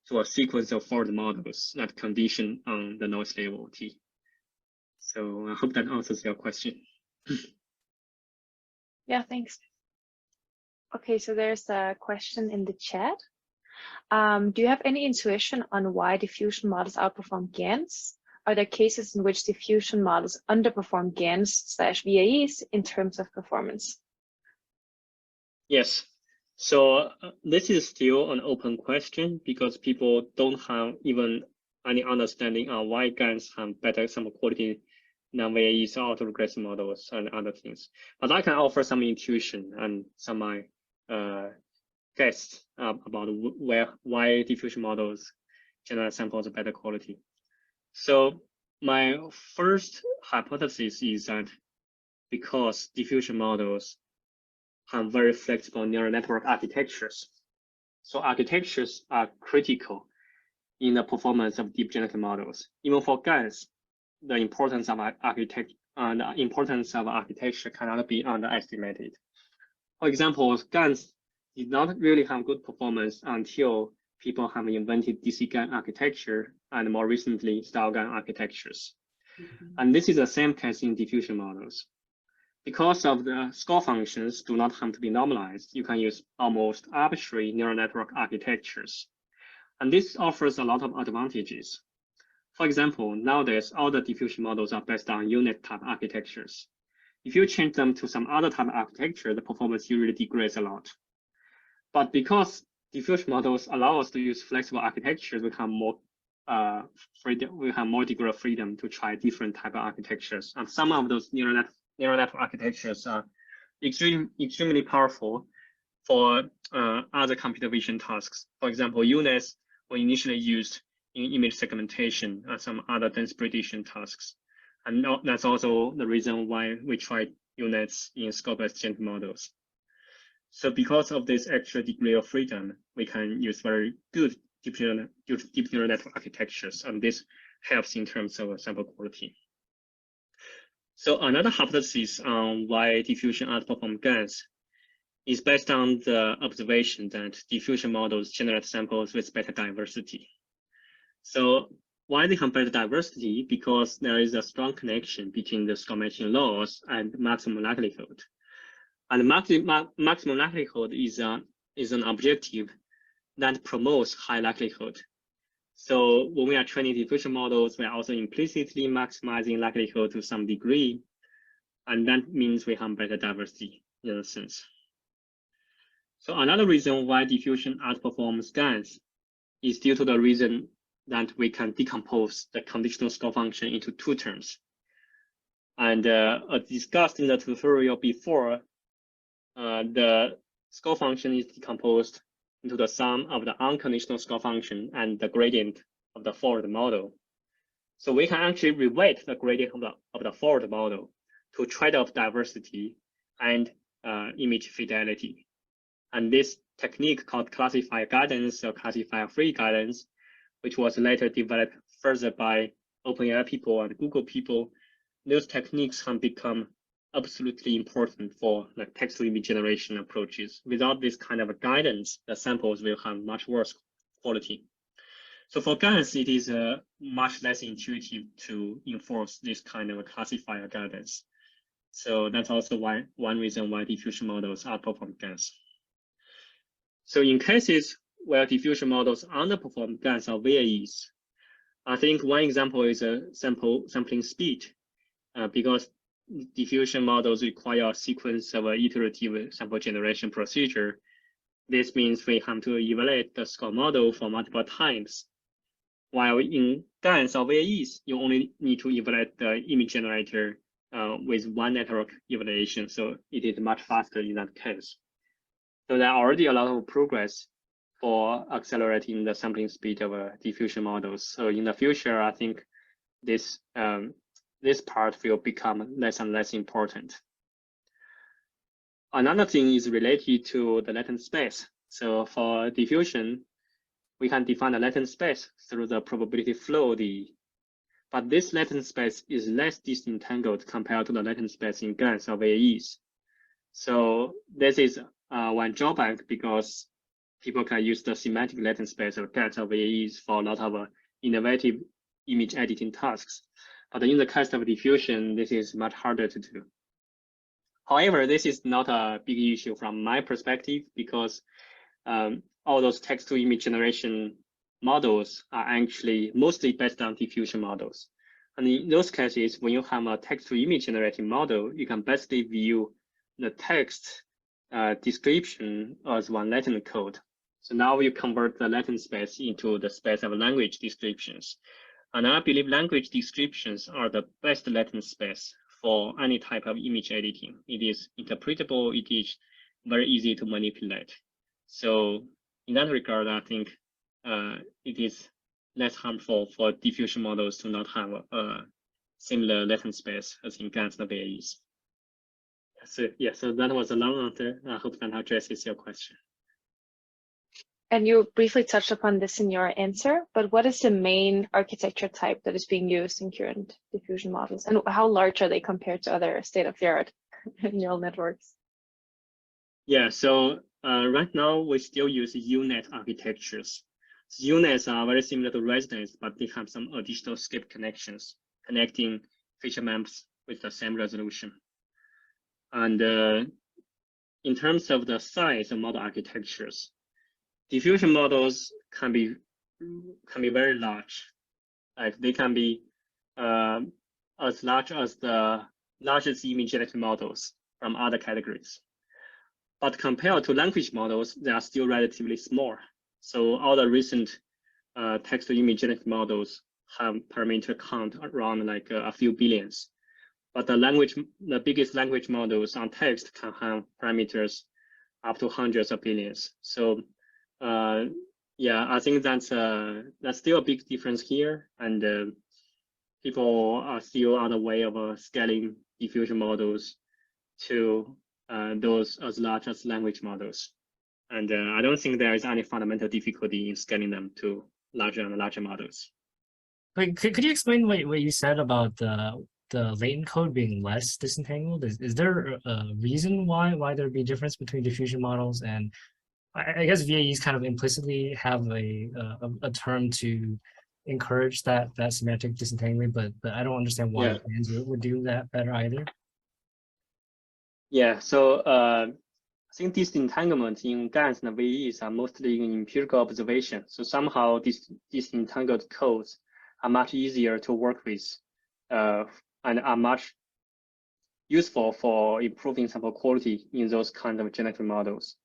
to a sequence of forward models that condition on the noise level T. So I hope that answers your question.
Yeah, thanks. Okay, so there's a question in the chat. Do you have any intuition on why diffusion models outperform GANs? Are there cases in which diffusion models underperform GANs/VAEs in terms of performance?
Yes. So this is still an open question because people don't have even any understanding on why GANs have better sample quality than VAEs or autoregressive models and other things. But I can offer some intuition and some guess about why diffusion models generate samples of better quality. So my first hypothesis is that because diffusion models have very flexible neural network architectures, so architectures are critical in the performance of deep genetic models. Even for GANs, the importance of architecture cannot be underestimated. For example, GANs did not really have good performance until people have invented DC GAN architecture and more recently style GAN architectures. And this is the same case in diffusion models. Because of the score functions do not have to be normalized, you can use almost arbitrary neural network architectures. And this offers a lot of advantages. For example, nowadays, all the diffusion models are based on unit type architectures. If you change them to some other type of architecture, the performance usually degrades a lot. But because diffusion models allow us to use flexible architectures, we have more degree of freedom to try different type of architectures. And some of those neural network architectures are extremely powerful for other computer vision tasks. For example, UNets were initially used in image segmentation and some other dense prediction tasks. And that's also the reason why we tried UNets in score-based genetic models. So because of this extra degree of freedom, we can use very good deep neural network architectures, and this helps in terms of sample quality. So another hypothesis on why diffusion outperforms GANs is based on the observation that diffusion models generate samples with better diversity. So why they have better diversity? Because there is a strong connection between the score matching laws and maximum likelihood. And maximum likelihood is an objective that promotes high likelihood. So when we are training diffusion models, we are also implicitly maximizing likelihood to some degree. And that means we have better diversity in a sense. So another reason why diffusion outperforms GANs is due to the reason that we can decompose the conditional score function into two terms. And as discussed in the tutorial before, the score function is decomposed into the sum of the unconditional score function and the gradient of the forward model. So we can actually reweight the gradient of the forward model to trade off diversity and image fidelity. And this technique called classifier guidance or classifier free guidance, which was later developed further by OpenAI people and Google people, those techniques can become absolutely important for like text-to-image generation approaches. Without this kind of a guidance, the samples will have much worse quality. So for GANs, it is much less intuitive to enforce this kind of a classifier guidance. So that's also one reason why diffusion models outperform GANs. So in cases where diffusion models underperform GANs or VAEs, I think one example is a sampling speed, because diffusion models require a sequence of iterative sample generation procedure. This means we have to evaluate the score model for multiple times. While in GANs or VAEs, you only need to evaluate the image generator with one network evaluation, so it is much faster in that case. So there are already a lot of progress for accelerating the sampling speed of diffusion models. So in the future, I think this part will become less and less important. Another thing is related to the latent space. So for diffusion, we can define the latent space through the probability flow D. But this latent space is less disentangled compared to the latent space in GANs or VAEs. So this is one drawback because people can use the semantic latent space of GANs or VAEs for a lot of innovative image editing tasks. But in the case of diffusion, this is much harder to do. However, this is not a big issue from my perspective because all those text-to-image generation models are actually mostly based on diffusion models. And in those cases, when you have a text-to-image generating model, you can basically view the text description as one Latin code. So now you convert the Latin space into the space of language descriptions. And I believe language descriptions are the best Latin space for any type of image editing. It is interpretable, it is very easy to manipulate. So in that regard, I think it is less harmful for diffusion models to not have a similar Latin space as in GANs and VAEs. So yeah, so that was a long answer. I hope that addresses your question.
And you briefly touched upon this in your answer, but what is the main architecture type that is being used in current diffusion models? And how large are they compared to other state-of-the-art neural networks?
Yeah, so right now we still use UNet architectures. So UNets are very similar to resonance, but they have some additional skip connections connecting feature maps with the same resolution. And in terms of the size of model architectures, diffusion models can be very large. Like they can be as large as the largest image generative models from other categories. But compared to language models, they are still relatively small. So all the recent text-to-image generative models have parameter count around like a few billions. But the biggest language models on text can have parameters up to hundreds of billions. So yeah, I think that's still a big difference here, and people are still on the way of scaling diffusion models to those as large as language models. And I don't think there is any fundamental difficulty in scaling them to larger and larger models.
Wait, could you explain what you said about the latent code being less disentangled? Is there a reason why there'd be a difference between diffusion models? And I guess VAEs kind of implicitly have a term to encourage that semantic disentanglement, but I don't understand why GANs would do that better either.
Yeah, so I think disentanglement in GANs and VAEs are mostly in empirical observation. So somehow these disentangled codes are much easier to work with and are much useful for improving sample quality in those kinds of generative models.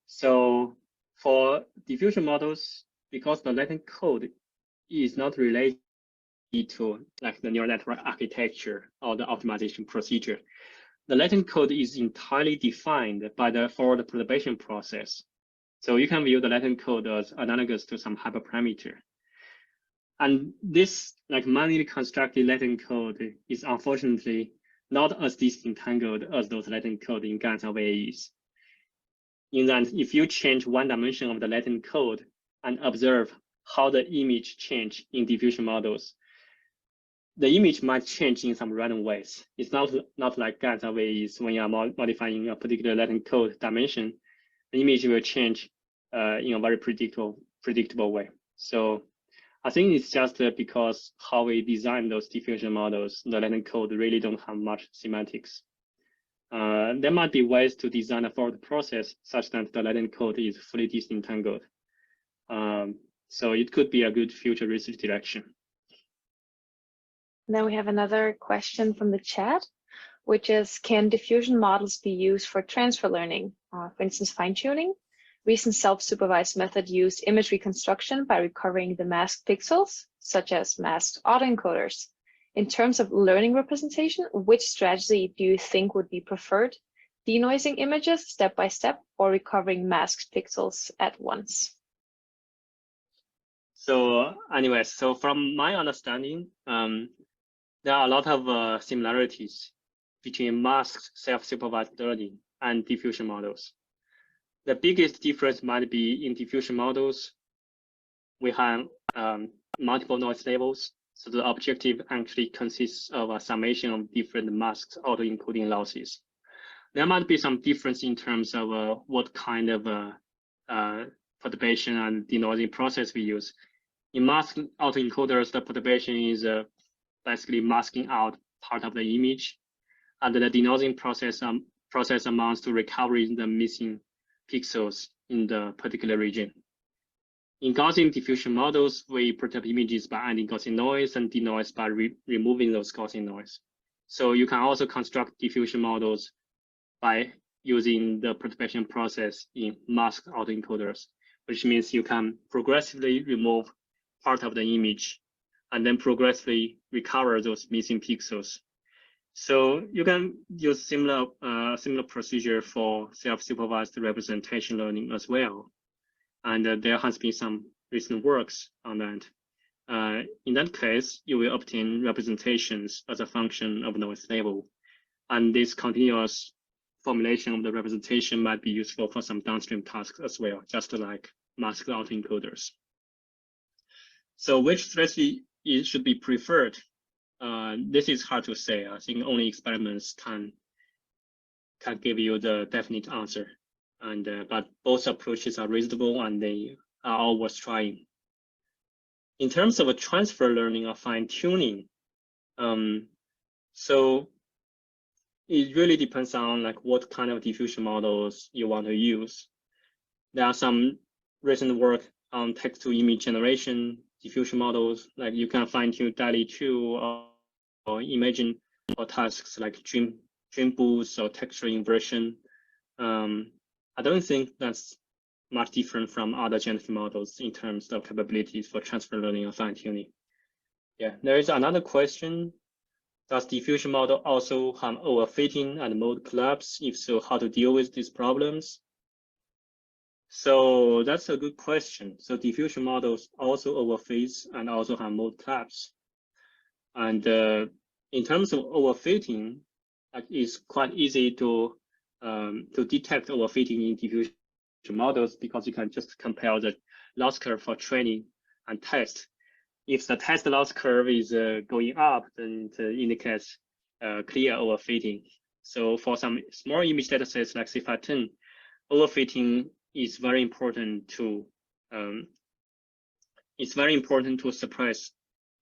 So for diffusion models, because the latent code is not related to like the neural network architecture or the optimization procedure, the latent code is entirely defined by the forward perturbation process. So you can view the latent code as analogous to some hyperparameter. And this like manually constructed latent code is unfortunately not as disentangled as those latent code in GANs or VAEs. In that, if you change one dimension of the latent code and observe how the image change in diffusion models, the image might change in some random ways. It's not like GANs or VAEs when you are modifying a particular latent code dimension, the image will change in a very predictable way. So I think it's just because how we design those diffusion models, the latent code really don't have much semantics. There might be ways to design a forward process such that the latent code is fully disentangled. So it could be a good future research direction.
Then we have another question from the chat, which is, can diffusion models be used for transfer learning, for instance, fine-tuning? Recent self-supervised method used image reconstruction by recovering the masked pixels, such as masked autoencoders. In terms of learning representation, which strategy do you think would be preferred? Denoising images step by step or recovering masked pixels at once?
So anyways, so from my understanding, there are a lot of similarities between masked self-supervised learning and diffusion models. The biggest difference might be in diffusion models, we have multiple noise levels. So the objective actually consists of a summation of different masked autoencoding losses. There might be some difference in terms of what kind of perturbation and denoising process we use. In masked autoencoders, the perturbation is basically masking out part of the image, and the denoising process amounts to recovering the missing pixels in the particular region. In Gaussian diffusion models, we perturb images by adding Gaussian noise and denoise by removing those Gaussian noise. So you can also construct diffusion models by using the perturbation process in masked autoencoders, which means you can progressively remove part of the image and then progressively recover those missing pixels. So you can use similar procedure for self-supervised representation learning as well. And there has been some recent works on that. In that case, you will obtain representations as a function of noise level. And this continuous formulation of the representation might be useful for some downstream tasks as well, just like masked autoencoders. So which strategy should be preferred? This is hard to say. I think only experiments can give you the definite answer. But both approaches are reasonable and they are all worth trying. In terms of a transfer learning or fine-tuning, so it really depends on like what kind of diffusion models you want to use. There are some recent work on text-to-image generation diffusion models, like you can fine-tune DALI 2 or imagine or tasks like dream boost or texture inversion. I don't think that's much different from other generative models in terms of capabilities for transfer learning or fine-tuning. Yeah, there is another question. Does diffusion model also have overfitting and mode collapse? If so, how to deal with these problems? So that's a good question. So diffusion models also overfit and also have mode collapse. And in terms of overfitting, it's quite easy to detect overfitting in diffusion models because you can just compare the loss curve for training and test. If the test loss curve is going up, then it indicates clear overfitting. So for some small image datasets like C510, overfitting is very important to suppress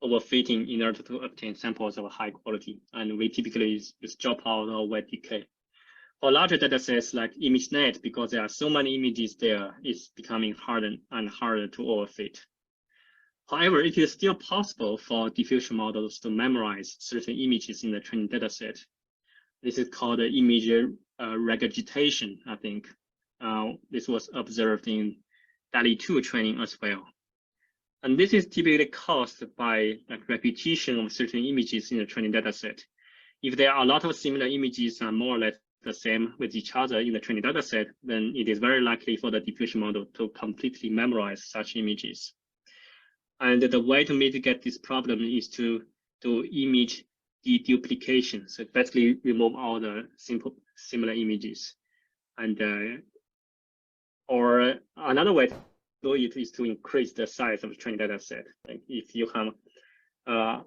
overfitting in order to obtain samples of high quality. And we typically use dropout or wet decay. For larger datasets like ImageNet, because there are so many images there, it's becoming harder and harder to overfit. However, it is still possible for diffusion models to memorize certain images in the training dataset. This is called image regurgitation, I think. This was observed in DALI 2 training as well. And this is typically caused by like repetition of certain images in the training dataset. If there are a lot of similar images and more or less the same with each other in the training dataset, then it is very likely for the diffusion model to completely memorize such images. And the way to mitigate this problem is to do image deduplication. So basically remove all the similar images. And or another way to do it is to increase the size of the training data set. Like if you have a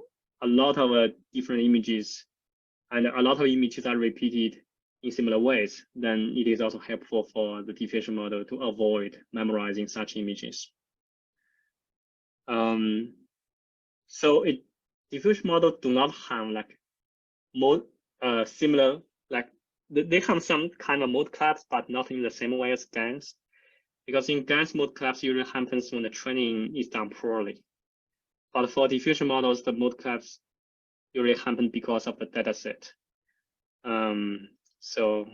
lot of different images and a lot of images are repeated in similar ways, then it is also helpful for the diffusion model to avoid memorizing such images. So diffusion model do not have like mode similar, like they have some kind of mode collapse, but not in the same way as GANs. Because in GANs, mode collapse usually happens when the training is done poorly. But for diffusion models, the mode collapse usually happen because of the data set. So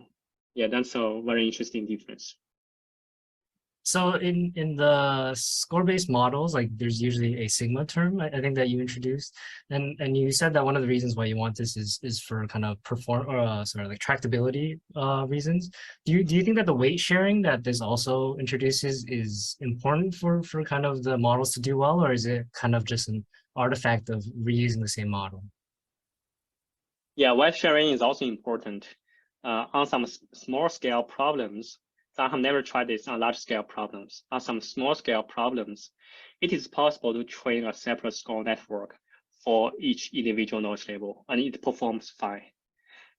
yeah, that's a very interesting difference.
So in the score-based models, like there's usually a sigma term, I think that you introduced, and you said that one of the reasons why you want this is for kind of tractability reasons. Do you think that the weight sharing that this also introduces is important for kind of the models to do well, or is it kind of just an artifact of reusing the same model?
Yeah, weight sharing is also important on some small scale problems. I have never tried this on large scale problems. On some small scale problems, it is possible to train a separate score network for each individual noise level, and it performs fine.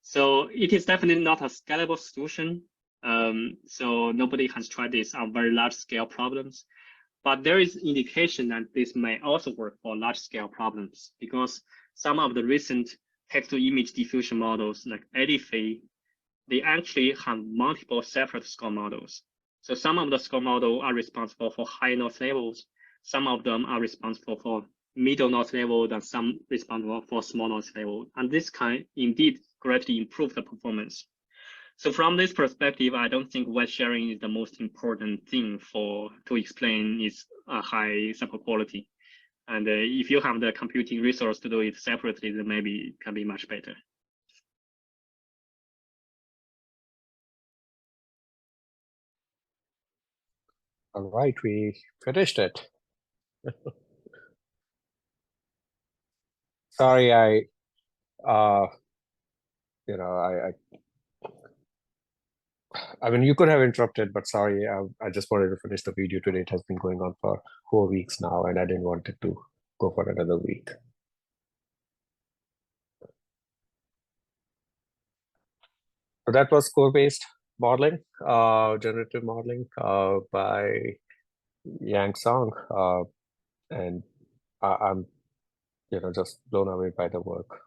So it is definitely not a scalable solution. So nobody has tried this on very large scale problems, but there is indication that this may also work for large scale problems because some of the recent text to image diffusion models like Edify, they actually have multiple separate score models. So some of the score models are responsible for high noise levels. Some of them are responsible for middle noise level, and some responsible for small noise level. And this can indeed greatly improve the performance. So from this perspective, I don't think wet sharing is the most important thing to explain its high sample quality. And if you have the computing resource to do it separately, then maybe it can be much better.
All right, we finished it. Sorry, I mean, you could have interrupted, but sorry, I just wanted to finish the video today. It has been going on for 4 weeks now, and I didn't want it to go for another week. So that was score-based modeling, generative modeling by Yang Song, and I'm just blown away by the work,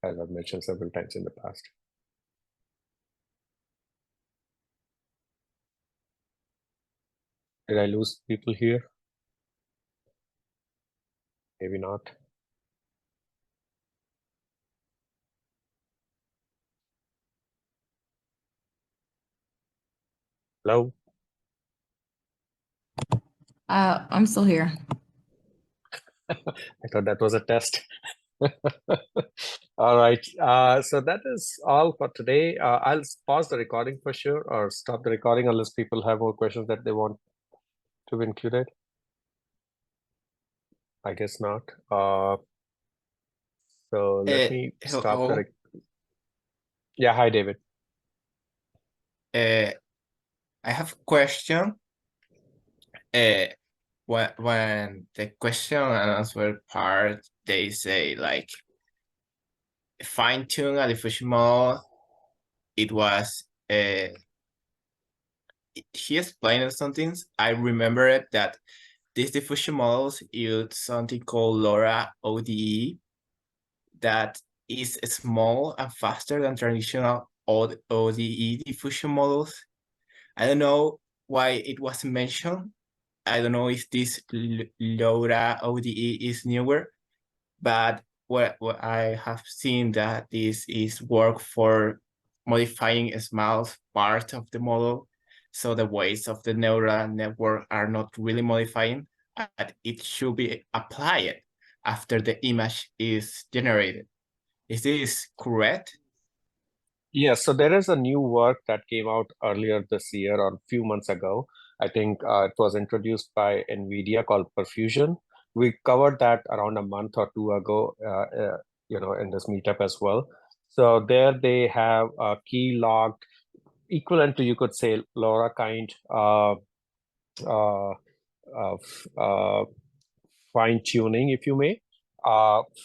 as I've mentioned several times in the past. Did I lose people here? Maybe not. Hello?
I'm still here.
I thought that was a test. All right. So that is all for today. I'll pause the recording for sure, or stop the recording unless people have more questions that they want to be included. I guess not. So let me stop
hello.
the. Yeah, hi, David.
I have a question. When the question and answer part, they say like fine tune a diffusion model. It was he explained some things. I remember it that these diffusion models use something called LoRa ODE that is small and faster than traditional ODE diffusion models. I don't know why it wasn't mentioned. I don't know if this LoRa ODE is newer, but what I have seen that this is work for modifying a small part of the model, so the weights of the neural network are not really modifying, but it should be applied after the image is generated. Is this correct?
Yes, so there is a new work that came out earlier this year or a few months ago. I think it was introduced by NVIDIA called Perfusion. We covered that around a month or two ago, in this meetup as well. So there they have a key logged equivalent to, you could say, LoRa kind fine tuning, if you may,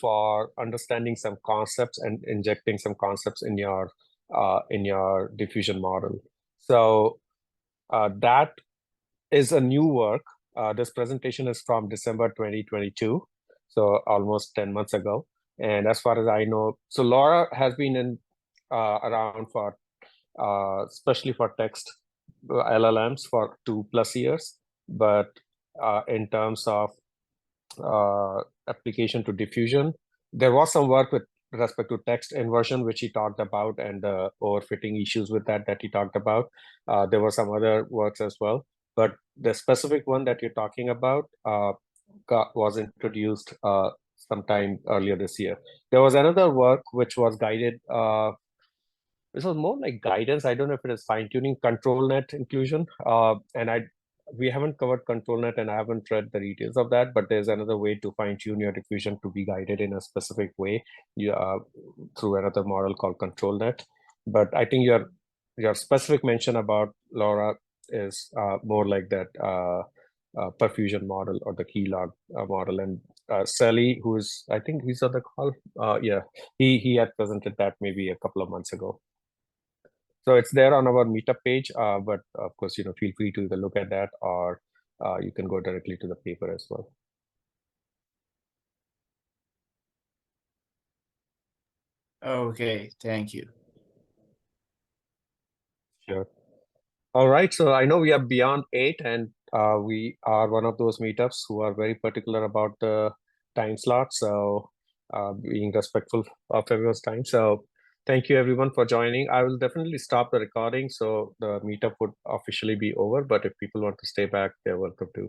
for understanding some concepts and injecting some concepts in your diffusion model. So that is a new work. This presentation is from December 2022, so almost 10 months ago. And as far as I know, so LoRa has been around for especially for text LLMs for 2+ years, but in terms of application to diffusion, there was some work with respect to text inversion, which he talked about, and the overfitting issues with that he talked about. There were some other works as well, but the specific one that you're talking about was introduced sometime earlier this year. There was another work which was guided. This was more like guidance. I don't know if it is fine-tuning control net inclusion. We haven't covered control net, and I haven't read the details of that, but there's another way to fine-tune your diffusion to be guided in a specific way through another model called control net. But I think your specific mention about LoRa is more like that perfusion model or the key log model. And Sally, who is, I think he's on the call. Yeah, he had presented that maybe a couple of months ago. So it's there on our meetup page, but of course, feel free to either look at that or you can go directly to the paper as well.
Okay, thank you.
Sure. All right, so I know we are beyond 8, and we are one of those meetups who are very particular about the time slot. So being respectful of everyone's time. So Thank you everyone for joining. I will definitely stop the recording, so the meetup would officially be over, but if people want to stay back, they're welcome to.